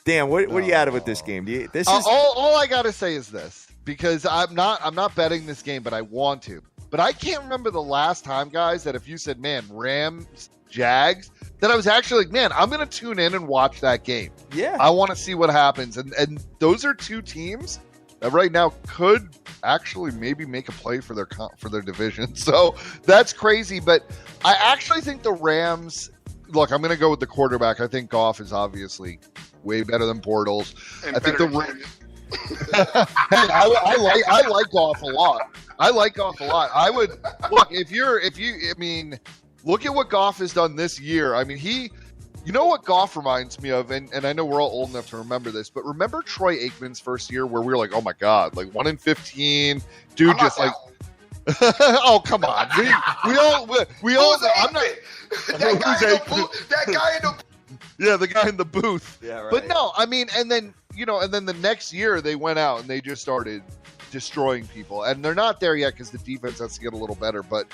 Dan, what are you at with this game? This is all I gotta say is this, because I'm not betting this game, but I want to. But I can't remember the last time, guys, that if you said, man, Rams, Jags, that I was actually like, man, I'm going to tune in and watch that game. Yeah. I want to see what happens. And those are two teams that right now could actually maybe make a play for their division. So that's crazy. But I actually think the Rams, look, I'm going to go with the quarterback. I think Goff is obviously way better than Bortles. And I think the Rams. I like Goff a lot. I would look look at what Goff has done this year. I mean, you know what Goff reminds me of, and I know we're all old enough to remember this, but remember Troy Aikman's first year where we were like, oh my God, like 1-15, dude, just like, oh come on, we all. I'm not. That guy in the. Yeah, the guy in the booth. Yeah, right. But no, I mean, and then the next year they went out and they just started destroying people, and they're not there yet because the defense has to get a little better. But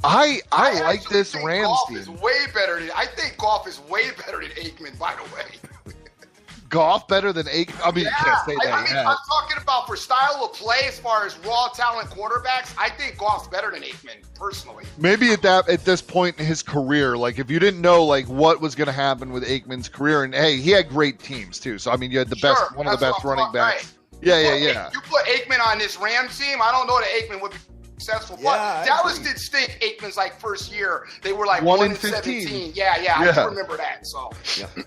I like this Rams team. I think Goff is way better than Aikman, by the way. Goff better than Aikman? I mean, you can't say that. I mean, yet. I'm talking about for style of play as far as raw talent quarterbacks. I think Goff's better than Aikman, personally. Maybe at this point in his career, like if you didn't know like what was going to happen with Aikman's career, and hey, he had great teams too. So I mean, you had one of the best running backs. Right. Yeah. You put Aikman on this Rams team, I don't know that Aikman would be successful. Yeah, but Dallas did stink Aikman's like first year. They were like 1-17. Yeah, I do remember that. So, All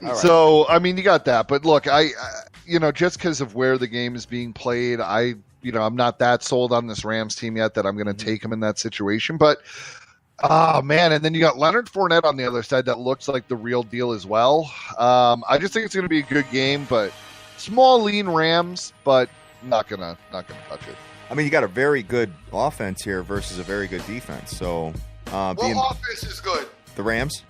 right. So I mean, you got that. But look, I just because of where the game is being played, I'm not that sold on this Rams team yet that I'm going to take him in that situation. But oh man, and then you got Leonard Fournette on the other side that looks like the real deal as well. I just think it's going to be a good game, but small lean Rams, but not gonna touch it. I mean, you got a very good offense here versus a very good defense. So, what offense is good? The Rams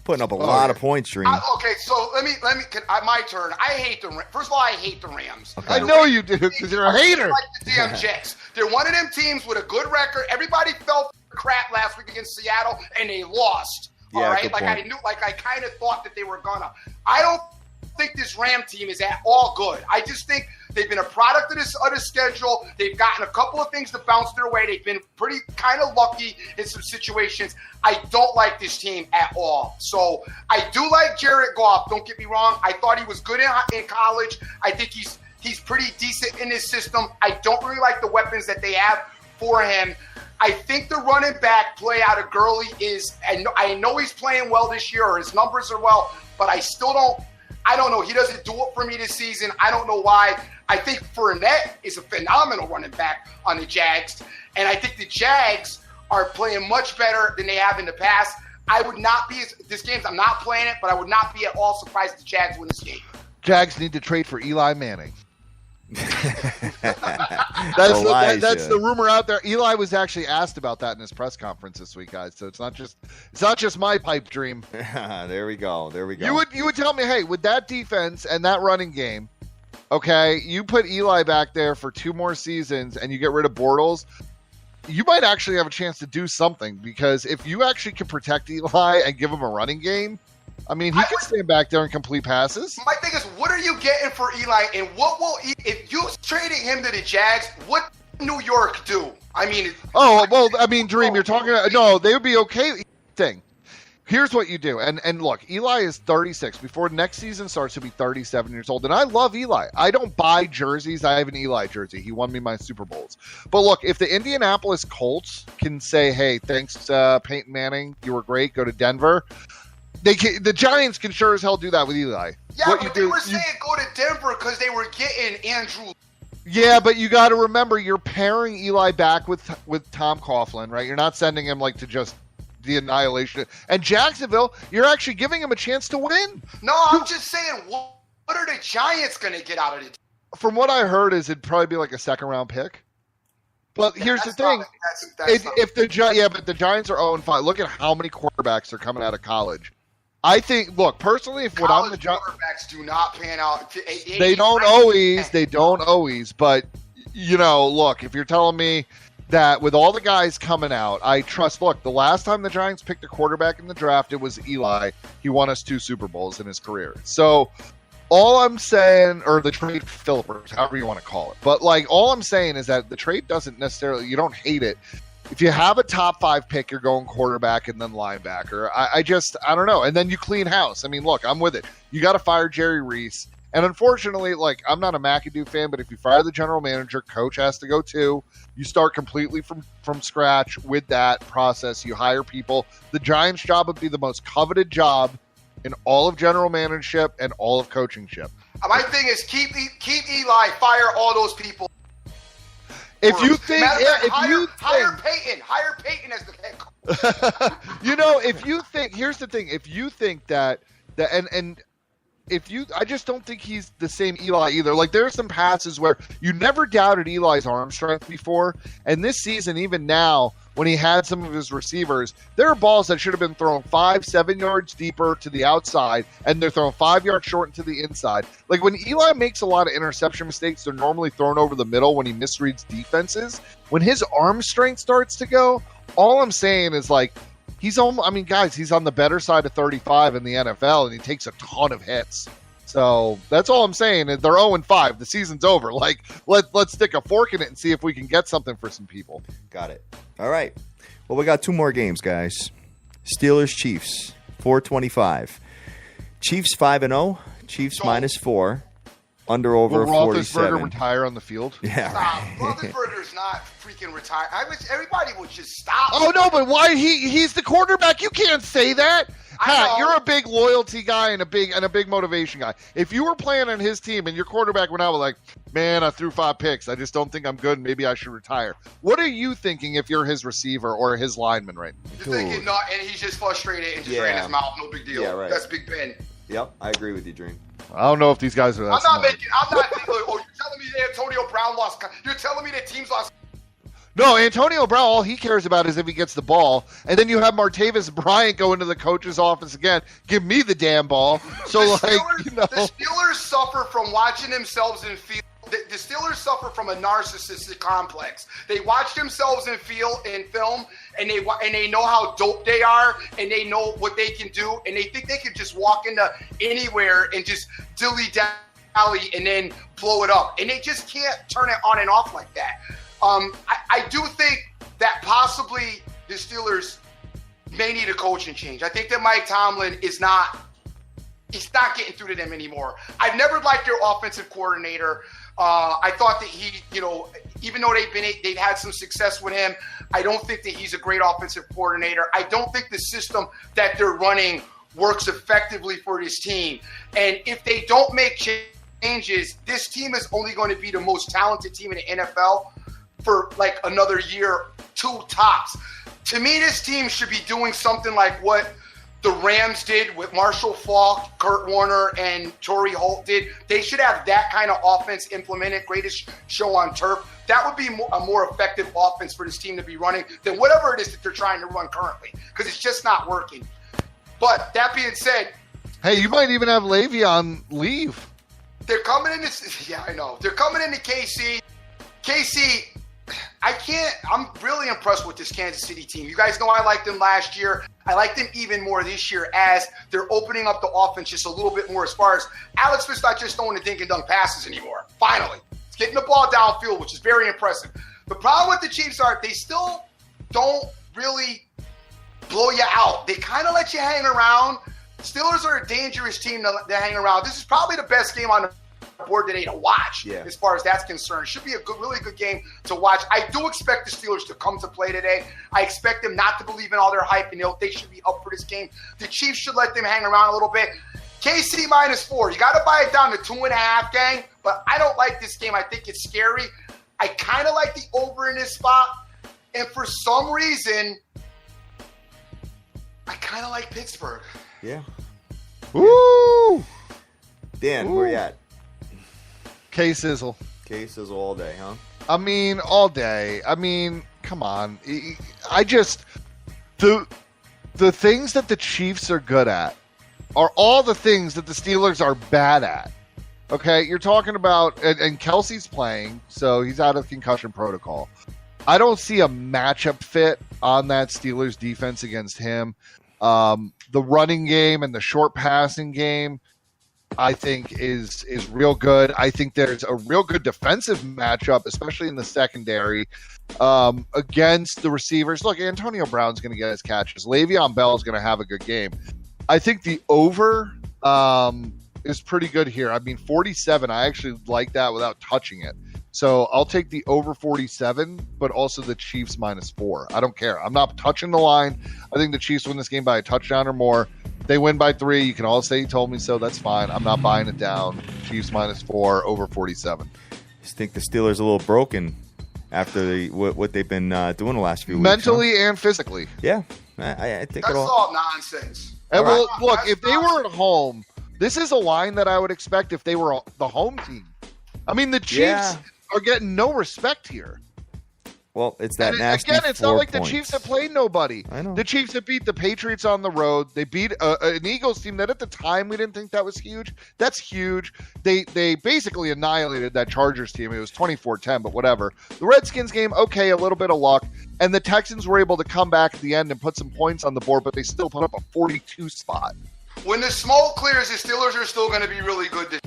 putting up a lot of points, Dream. Okay, so let me. My turn. I hate the Rams. First of all, I hate the Rams. Okay. I know you do because you're a hater. Like the damn Jets. They're one of them teams with a good record. Everybody felt crap last week against Seattle, and they lost. Yeah, all right, good like point. I kind of thought that they were gonna. I don't think this Ram team is at all good. I just think they've been a product of this schedule. They've gotten a couple of things to bounce their way. They've been pretty kind of lucky in some situations. I don't like this team at all. So I do like Jared Goff. Don't get me wrong. I thought he was good in college. I think he's pretty decent in this system. I don't really like the weapons that they have for him. I think the running back play out of Gurley is, and I know he's playing well this year, or his numbers are well, but I still don't. I don't know. He doesn't do it for me this season. I don't know why. I think Fournette is a phenomenal running back on the Jags, and I think the Jags are playing much better than they have in the past. I would not be this game. I'm not playing it, but I would not be at all surprised if the Jags win this game. Jags need to trade for Eli Manning. That's the rumor out there. Eli was actually asked about that in his press conference this week, guys. So it's not just my pipe dream. There we go. You would tell me, hey, with that defense and that running game, okay, you put Eli back there for 2 more seasons and you get rid of Bortles, you might actually have a chance to do something, because if you actually can protect Eli and give him a running game, I mean, he can stand back there and complete passes. My thing is, what are you getting for Eli, and what will if you trading him to the Jags? What New York do? I mean, Dream, you're talking. No, they would be okay. Thing. Here's what you do, and look, Eli is 36. Before next season starts, he'll be 37 years old, and I love Eli. I don't buy jerseys. I have an Eli jersey. He won me my Super Bowls. But look, if the Indianapolis Colts can say, "Hey, thanks, Peyton Manning, you were great. Go to Denver." The Giants can sure as hell do that with Eli. Yeah, but they were saying go to Denver because they were getting Andrew. Yeah, but you got to remember, you're pairing Eli back with Tom Coughlin, right? You're not sending him like to just the annihilation. And Jacksonville, you're actually giving him a chance to win. No, I'm just saying, what are the Giants going to get out of it? From what I heard, is it'd probably be like a second-round pick. But here's the thing: but the Giants are 0-5. Look at how many quarterbacks are coming out of college. I think, look, personally, if what I'm the quarterbacks do not pan out. They don't always. But, look, if you're telling me that with all the guys coming out, I trust, look, the last time the Giants picked a quarterback in the draft, it was Eli. He won us 2 Super Bowls in his career. So all I'm saying, or the trade for Phillips, however you want to call it, but like all I'm saying is that the trade doesn't necessarily, you don't hate it. If you have a top 5 pick, you're going quarterback and then linebacker. I don't know. And then you clean house. I mean, look, I'm with it. You got to fire Jerry Reese. And unfortunately, like, I'm not a McAdoo fan, but if you fire the general manager, coach has to go too. You start completely from scratch with that process. You hire people. The Giants' job would be the most coveted job in all of general managership and all of coachingship. My thing is keep Eli, fire all those people. If you think, hire Peyton as the head coach. If you think, here's the thing: if you think that I just don't think he's the same Eli either. Like, there are some passes where you never doubted Eli's arm strength before, and this season, even now, when he had some of his receivers, there are balls that should have been thrown 5-7 yards deeper to the outside, and they're thrown 5 yards short into the inside. Like, when Eli makes a lot of interception mistakes, they're normally thrown over the middle when he misreads defenses. When his arm strength starts to go, all I'm saying is, like, he's on the better side of 35 in the NFL, and he takes a ton of hits. So that's all I'm saying. They're 0-5. The season's over. Like, let's stick a fork in it and see if we can get something for some people. Got it. All right. Well, we got 2 more games, guys. Steelers, Chiefs, 425. Chiefs 5-0. Chiefs -4. Under over Will 47. Roethlisberger retire on the field? Yeah. Stop. Roethlisberger's not freaking retired. I wish everybody would just stop. Oh no, but why? He's the quarterback. You can't say that. Pat, you're a big loyalty guy and a big motivation guy. If you were playing on his team and your quarterback went out with like, man, I threw 5 picks. I just don't think I'm good. Maybe I should retire. What are you thinking if you're his receiver or his lineman right now? You're thinking not, and he's just frustrated and just ran his mouth. No big deal. Yeah, right. That's Big Ben. Yep, I agree with you, Dream. I don't know if these guys are that I'm smart. not thinking, you're telling me that Antonio Brown lost. You're telling me that teams lost. No, Antonio Brown, all he cares about is if he gets the ball. And then you have Martavis Bryant go into the coach's office again. Give me the damn ball. So, The Steelers suffer from watching themselves in field. The Steelers suffer from a narcissistic complex. They watch themselves in film, and they know how dope they are, and they know what they can do, and they think they can just walk into anywhere and just dilly-dally and then blow it up. And they just can't turn it on and off like that. I do think that possibly the Steelers may need a coaching change. I think that Mike Tomlin he's not getting through to them anymore. I've never liked their offensive coordinator. I thought that he, even though they've had some success with him, I don't think that he's a great offensive coordinator. I don't think the system that they're running works effectively for this team. And if they don't make changes, this team is only going to be the most talented team in the NFL for like another year, 2 tops. To me, this team should be doing something like what the Rams did with Marshall Faulk, Kurt Warner, and Torrey Holt did. They should have that kind of offense implemented, greatest show on turf. That would be a more effective offense for this team to be running than whatever it is that they're trying to run currently, because it's just not working. But that being said, hey, you might even have Le'Veon leave. They're coming in this. Yeah, I know. They're coming into KC. KC, I'm really impressed with this Kansas City team. You guys know I liked them last year. I like them even more this year as they're opening up the offense just a little bit more as far as Alex Smith's not just throwing the dink and dunk passes anymore. Finally. It's getting the ball downfield, which is very impressive. The problem with the Chiefs are they still don't really blow you out. They kind of let you hang around. Steelers are a dangerous team to hang around. This is probably the best game on the board today to watch, as far as that's concerned. Should be a really good game to watch. I do expect the Steelers to come to play today. I expect them not to believe in all their hype, and they should be up for this game. The Chiefs should let them hang around a little bit. KC -4. You got to buy it down to 2.5, gang, but I don't like this game. I think it's scary. I kind of like the over in this spot, and for some reason, I kind of like Pittsburgh. Yeah. Woo! Dan, where you at? K-Sizzle. K-Sizzle all day, huh? I mean, all day. I mean, come on. I just the things that the Chiefs are good at are all the things that the Steelers are bad at. Okay, you're talking about, and Kelsey's playing, so he's out of concussion protocol. I don't see a matchup fit on that Steelers defense against him. The running game and the short passing game, I think, is real good. I think there's a real good defensive matchup, especially in the secondary, against the receivers. Look, Antonio Brown's going to get his catches. Le'Veon Bell is going to have a good game. I think the over is pretty good here. I mean, 47, I actually like that without touching it. So I'll take the over 47, but also the Chiefs -4. I don't care. I'm not touching the line. I think the Chiefs win this game by a touchdown or more. They win by 3. You can all say you told me so. That's fine. I'm not buying it down. Chiefs -4, over 47. Just think the Steelers a little broken after what they've been doing the last few weeks. Mentally and physically. Yeah. I think that's all nonsense. And well, look, if they were at home, this is a line that I would expect if they were the home team. I mean, the Chiefs are getting no respect here. Well, it's that nasty. Again, it's not like the Chiefs have played nobody. I know. The Chiefs have beat the Patriots on the road. They beat an Eagles team that at the time we didn't think that was huge. That's huge. They basically annihilated that Chargers team. It was 24-10, but whatever. The Redskins game, okay, a little bit of luck. And the Texans were able to come back at the end and put some points on the board, but they still put up a 42 spot. when the smoke clears, the Steelers are still going to be really good.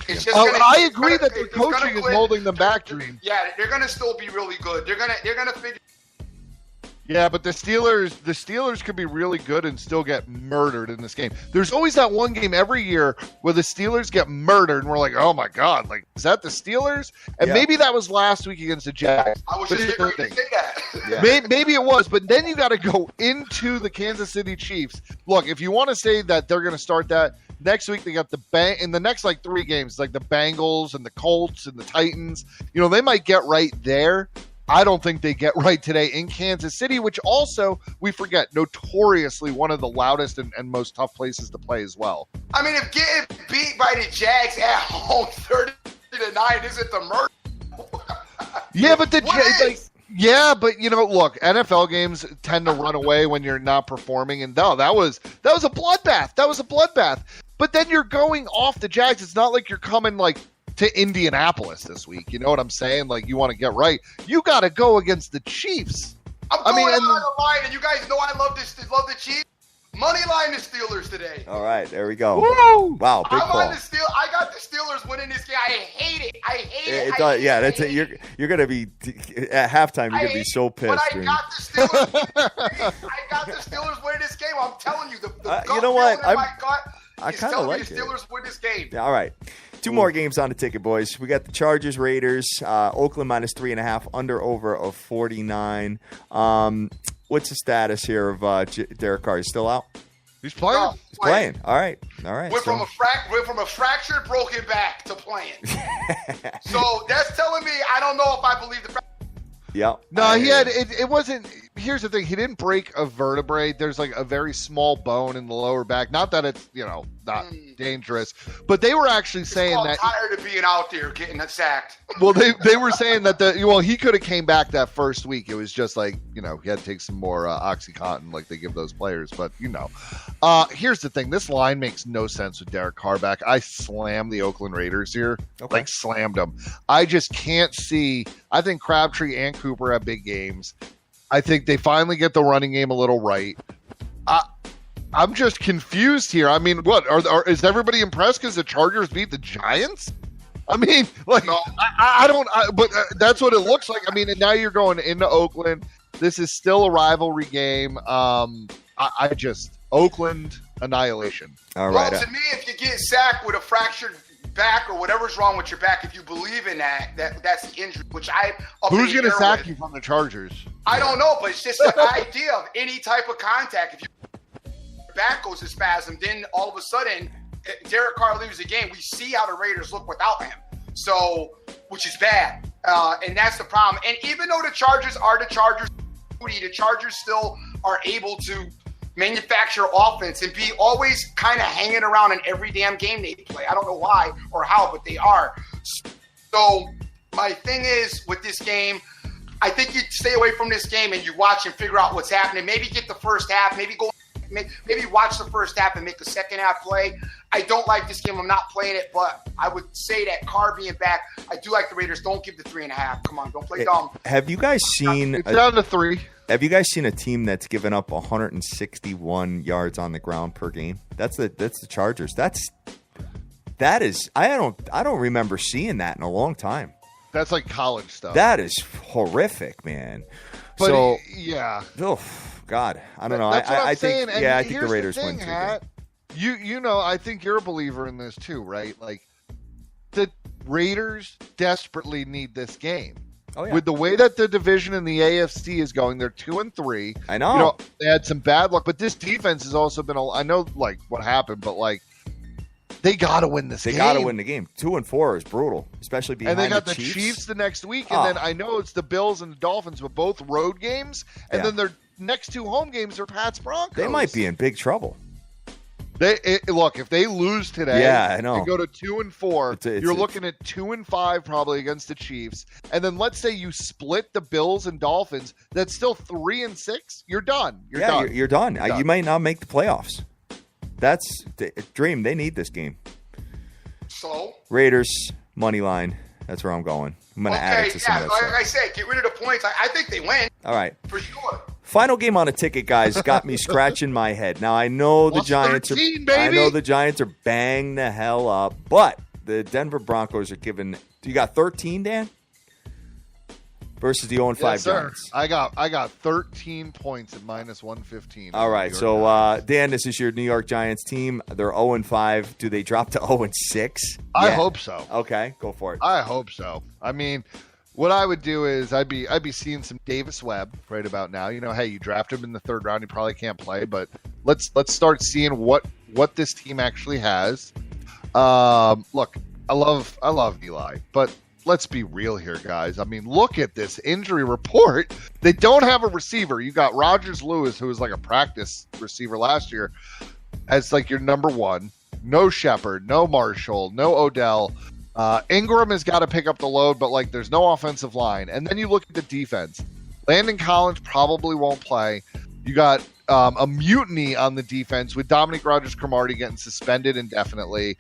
It's just I agree that their coaching is holding them back, Dream. Yeah, they're going to still be really good. They're going to figure. Yeah, but the Steelers could be really good and still get murdered in this game. There's always that one game every year where the Steelers get murdered, and we're like, oh my God, like, is that the Steelers? And maybe that was last week against the Jags. I was just getting ready to say that. Yeah. Maybe it was, but then you got to go into the Kansas City Chiefs. Look, if you want to say that they're going to start that, next week they got in the next like 3 games, like the Bengals and the Colts and the Titans. You know, they might get right there. I don't think they get right today in Kansas City, which also, we forget, notoriously one of the loudest and most tough places to play as well. I mean, if getting beat by the Jags at home 30-9 isn't the murder. Yeah, but but you know, look, NFL games tend to run away when you're not performing, and no, that was a bloodbath. That was a bloodbath. But then you're going off the Jags. It's not like you're coming like to Indianapolis this week. You know what I'm saying? Like, you want to get right. You got to go against the Chiefs. I'm going on the line, and you guys know I love the Chiefs. Money line the Steelers today. All right, there we go. Woo! Wow, big call. I got the Steelers winning this game. I hate it. That's it. You're gonna be at halftime. You're gonna be so pissed. But I got the Steelers winning this game. I'm telling you, you know what? I kind of like it. The Steelers win this game. Yeah, all right. 2 more games on the ticket, boys. We got the Chargers, Raiders, Oakland minus 3.5, over of 49. What's the status here of Derek Carr? He's still out? He's playing. No, He's playing. All right. Went from a fractured, broken back to playing. So that's telling me I don't know if I believe the. Yeah. No, he had it wasn't. Here's the thing. He didn't break a vertebrae. There's like a very small bone in the lower back. Not that it's, not dangerous, but they were actually saying that tired of being out there getting sacked. Well, they were saying that he could have came back that first week. It was just like, he had to take some more OxyContin like they give those players. But, here's the thing. This line makes no sense with Derek Carr back. I slammed the Oakland Raiders here. Okay. Like, slammed them. I just can't see. I think Crabtree and Cooper have big games. I think they finally get the running game a little right. I'm just confused here. I mean, what is everybody impressed because the Chargers beat the Giants? I mean, like, no. I don't. But that's what it looks like. I mean, and now you're going into Oakland. This is still a rivalry game. Oakland annihilation. All right. Well, to me, if you get sacked with a fractured back or whatever's wrong with your back, if you believe in that's the injury. Who's going to sack you from the Chargers? I don't know, but it's just the idea of any type of contact. If your back goes to spasm, then all of a sudden Derek Carr leaves the game. We see how the Raiders look without him, so which is bad, and that's the problem. And even though the Chargers are the Chargers still are able to manufacture offense and be always kind of hanging around in every damn game they play. I don't know why or how, but they are. So my thing is with this game, I think you stay away from this game and you watch and figure out what's happening. Maybe get the first half, maybe watch the first half and make the second half play. I don't like this game. I'm not playing it, but I would say that Carr being back, I do like the Raiders. Don't give the 3.5. Come on, don't play dumb. Have you guys seen it's down to 3? Have you guys seen a team that's given up 161 yards on the ground per game? That's the Chargers. That is I don't remember seeing that in a long time. That's like college stuff. That is horrific, man. But so yeah. Oh God, I don't know. That's what I'm think saying. I think the Raiders win too. I think you're a believer in this too, right? Like the Raiders desperately need this game. Oh, yeah. With the way that the division in the AFC is going, they're 2-3. I know. They had some bad luck, but this defense has also been. I know, like what happened, but like they got to win this game. They got to win the game. 2-4 is brutal, especially behind the Chiefs. And they got the Chiefs the next week, and then I know it's the Bills and the Dolphins, but both road games, and then their next 2 home games are Pats Broncos. They might be in big trouble. Look, if they lose today, I know. and go to 2-4, you're looking at 2-5 probably against the Chiefs, and then let's say you split the Bills and Dolphins, that's still 3-6. You're done. You're done. You're done. You might not make the playoffs. That's the dream. They need this game. So Raiders money line. That's where I'm going. I'm going to add it to some of that like stuff. I said, get rid of the points. I think they win. All right. For sure. Final game on a ticket, guys, got me scratching my head. Now I know the Plus Giants 13, are. baby. I know the Giants are bang the hell up, but the Denver Broncos are giving. You got 13, Dan, versus the 0-5 Yes, sir. Giants. I got 13 points at minus 115. All right, so Dan, this is your New York Giants team. They're 0-5. Do they drop to 0-6? I hope so. Okay, go for it. I hope so. I mean, what I would do is I'd be seeing some Davis Webb right about now. You know, hey, you draft him in the third round, he probably can't play, but let's start seeing what this team actually has. Look, I love Eli, but let's be real here, guys. I mean, look at this injury report. They don't have a receiver. You got Rogers Lewis, who was like a practice receiver last year, as like your number one. No Shepard, no Marshall, no Odell. Ingram has got to pick up the load, but like there's no offensive line. And then you look at the defense. Landon Collins probably won't play. You got a mutiny on the defense with Dominic Rodgers-Cromartie getting suspended indefinitely.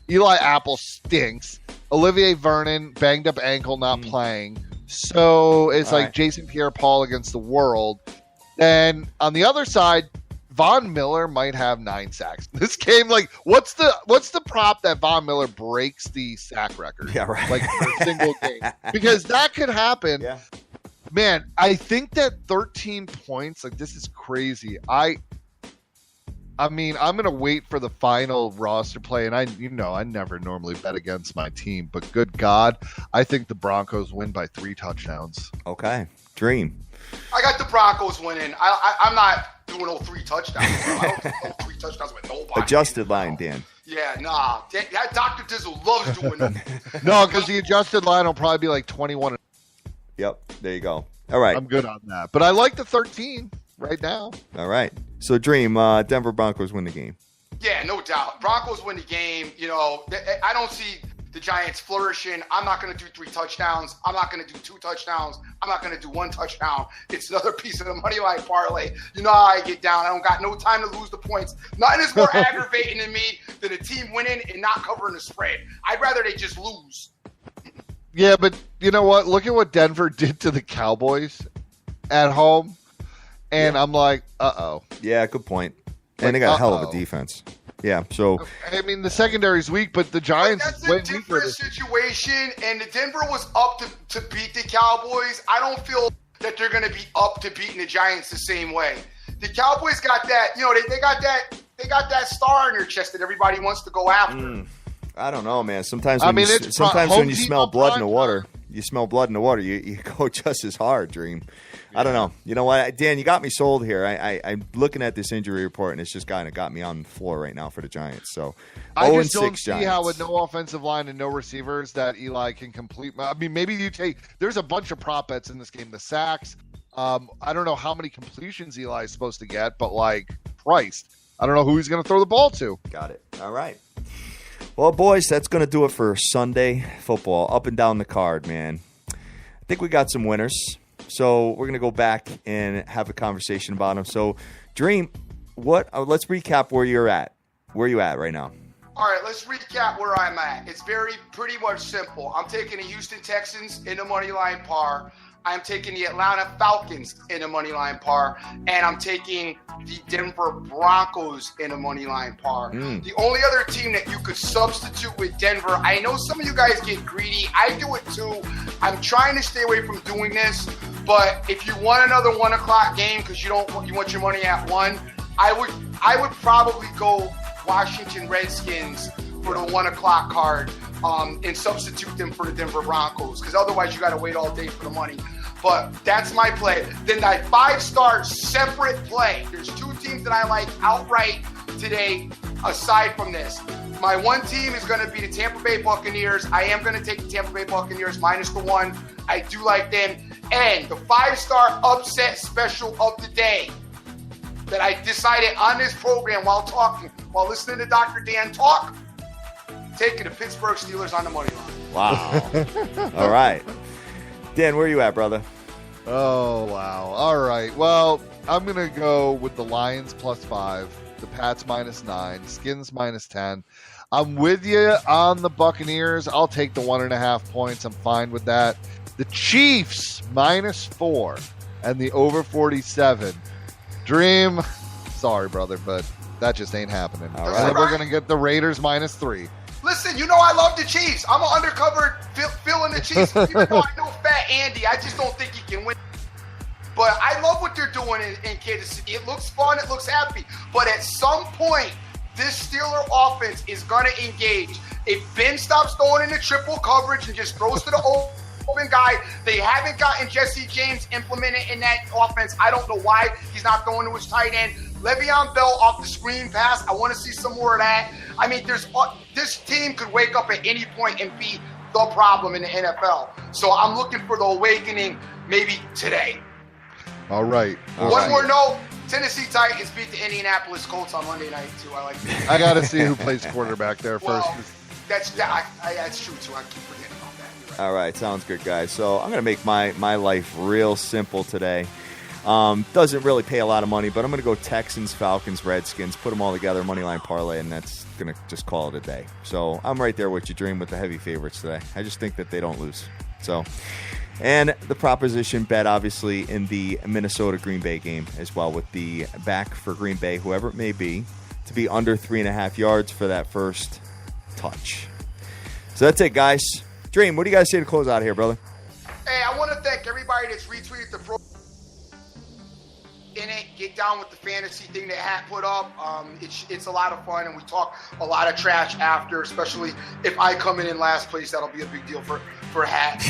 Eli Apple stinks. Olivier Vernon, banged up ankle, not playing. So it's like Jason Pierre-Paul against the world. Then on the other side, Von Miller might have 9 sacks. This game, like, what's the prop that Von Miller breaks the sack record? Yeah, right. Like for a single game, because that could happen. Yeah. Man, I think that 13 points, like this is crazy. I mean, I'm gonna wait for the final roster play, and I never normally bet against my team, but good God, I think the Broncos win by 3 touchdowns. Okay, Dream. I got the Broncos winning. I'm not doing no 3 touchdowns. Bro. I don't do no 3 touchdowns with nobody. Adjusted line, Dan. Yeah, nah. That Dr. Dizzle loves doing them. No, because the adjusted line will probably be like 21. Yep, there you go. All right. I'm good on that, but I like the 13 right now. All right. So, Dream, Denver Broncos win the game. Yeah, no doubt. Broncos win the game. You know, I don't see the Giants flourishing. I'm not going to do 3 touchdowns. I'm not going to do 2 touchdowns. I'm not going to do 1 touchdown. It's another piece of the money line parlay. You know how I get down. I don't got no time to lose the points. Nothing is more aggravating to me than a team winning and not covering the spread. I'd rather they just lose. Yeah, but you know what? Look at what Denver did to the Cowboys at home. And I'm like, uh-oh. Yeah, good point. And they got a hell of a defense. Yeah, so. I mean, the secondary's weak, but the Giants that's a different situation, and the Denver was up to beat the Cowboys. I don't feel that they're going to be up to beating the Giants the same way. The Cowboys got that, you know, they got that star on their chest that everybody wants to go after. I don't know, man. Sometimes when when you smell blood in the water, you go just as hard, Dream. I don't know. You know what, Dan, you got me sold here. I'm looking at this injury report, and it's just kind of got me on the floor right now for the Giants. So, I just don't 6 see Giants. how with no offensive line and no receivers that Eli can complete. I mean, maybe there's a bunch of prop bets in this game. The sacks. I don't know how many completions Eli is supposed to get, but like Christ, I don't know who he's going to throw the ball to. Got it. All right. Well, boys, that's going to do it for Sunday football. Up and down the card, man. I think we got some winners. So we're going to go back and have a conversation about them. So, Dream, let's recap where you're at. Where are you at right now? All right, let's recap where I'm at. It's pretty much simple. I'm taking the Houston Texans in the money line par. I'm taking the Atlanta Falcons in a money line par, and I'm taking the Denver Broncos in a money line par. The only other team that you could substitute with Denver, I know some of you guys get greedy. I do it too. I'm trying to stay away from doing this, but if you want another 1 o'clock game because you want your money at 1, I would probably go Washington Redskins for the 1 o'clock card and substitute them for the Denver Broncos, because otherwise you got to wait all day for the money. But that's my play. Then my 5-star separate play. There's 2 teams that I like outright today aside from this. My one team is going to be the Tampa Bay Buccaneers. I am going to take the Tampa Bay Buccaneers minus the 1. I do like them. And the 5-star upset special of the day that I decided on this program while listening to Dr. Dan talk, taking the Pittsburgh Steelers on the money line. Wow. All right. Dan, where are you at, brother? Oh, wow. All right. Well, I'm going to go with the Lions +5, the Pats -9, Skins -10. I'm with you on the Buccaneers. I'll take the 1.5 points. I'm fine with that. The Chiefs -4 and the over 47. Dream, sorry, brother, but that just ain't happening. All And right. then we're going to get the Raiders -3. Listen, you know I love the Chiefs. I'm an undercover feeling the Chiefs. Even though I know Fat Andy, I just don't think he can win. But I love what they're doing in Kansas City. It looks fun. It looks happy. But at some point, this Steeler offense is going to engage. If Ben stops throwing into triple coverage and just throws to the open guy, they haven't gotten Jesse James implemented in that offense. I don't know why he's not throwing to his tight end. Le'Veon Bell off the screen pass. I want to see some more of that. I mean, this team could wake up at any point and be the problem in the NFL. So I'm looking for the awakening maybe today. All right. One more note. Tennessee Titans beat the Indianapolis Colts on Monday night, too. I like that. I got to see who plays quarterback there Well, first. that's true, too. I keep forgetting about that. You're right. All right, sounds good, guys. So I'm going to make my life real simple today. Doesn't really pay a lot of money, but I'm going to go Texans, Falcons, Redskins, put them all together, money line parlay, and that's going to just call it a day. So I'm right there with you, Dream, with the heavy favorites today. I just think that they don't lose. So, and the proposition bet, obviously, in the Minnesota-Green Bay game as well, with the back for Green Bay, whoever it may be, to be under 3.5 yards for that first touch. So that's it, guys. Dream, what do you guys say to close out here, brother? Hey, I want to thank everybody that's retweeted the pro in it. Get down with the fantasy thing that Hat put up. It's a lot of fun, and we talk a lot of trash after, especially if I come in last place. That'll be a big deal for Hat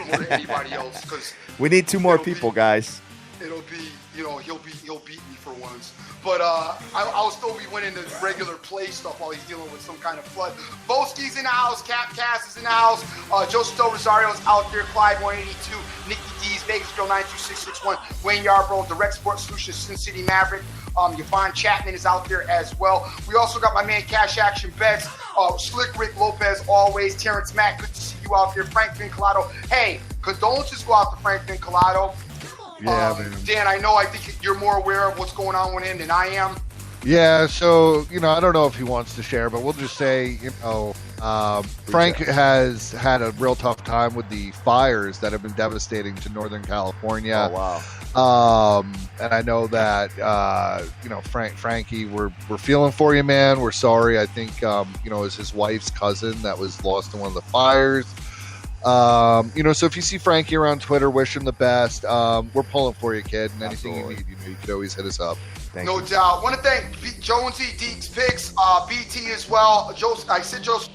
more than anybody else, because We need 2 more people, guys. it'll be, he'll beat me for once. But I'll still be winning the regular play stuff while he's dealing with some kind of flood. Boski's in the house. Capcast is in the house. Joseph Del Rosario's out there. Clyde 182. Nikki D's. Vegas Girl 92661. Wayne Yarbrough. Direct Sports Solutions. Sin City Maverick. Yvonne Chapman is out there as well. We also got my man Cash Action Bets. Slick Rick Lopez always. Terrence Mack. Good to see you out there. Frank Vinculato. Hey, condolences go out to Frank Vinculato. Yeah, man. Dan, I think you're more aware of what's going on with him than I am. Yeah, so, I don't know if he wants to share, but we'll just say, Frank has had a real tough time with the fires that have been devastating to Northern California. Oh, wow. And I know that, Frankie, we're feeling for you, man. We're sorry. I think, it was his wife's cousin that was lost in one of the fires. So if you see Frankie around Twitter, wish him the best. We're pulling for you, kid. And anything Absolutely. you need, you can always hit us up. Thank No you. doubt. Want to thank Jonesy, Deeks Picks, BT as well. I said Joseph.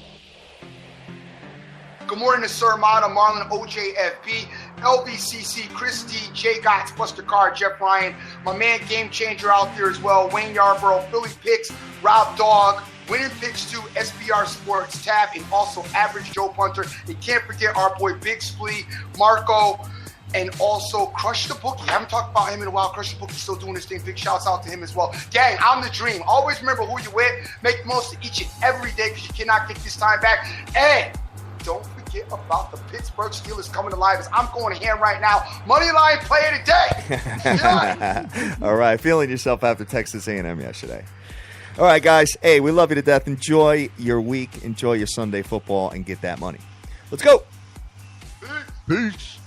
Good morning to Sir Mata, Marlon, OJFB, LBCC, Chris D, Jay Gotts, Buster Carr, Jeff Ryan, my man Game Changer out there as well, Wayne Yarbrough, Philly Picks, Rob Dog, Winning Picks 2, SBR Sports, Tab, and also Average Joe Punter. And can't forget our boy Big Splee, Marco, and also Crush the Bookie. I haven't talked about him in a while. Crush the Bookie's still doing his thing. Big shouts out to him as well. Gang, I'm the Dream. Always remember who you with. Make the most of each and every day, because you cannot get this time back. And don't forget about the Pittsburgh Steelers coming alive, as I'm going to hand right now. Money line play of the day. Yeah. All right, feeling yourself after Texas A&M yesterday. All right, guys. Hey, we love you to death. Enjoy your week. Enjoy your Sunday football and get that money. Let's go. Peace.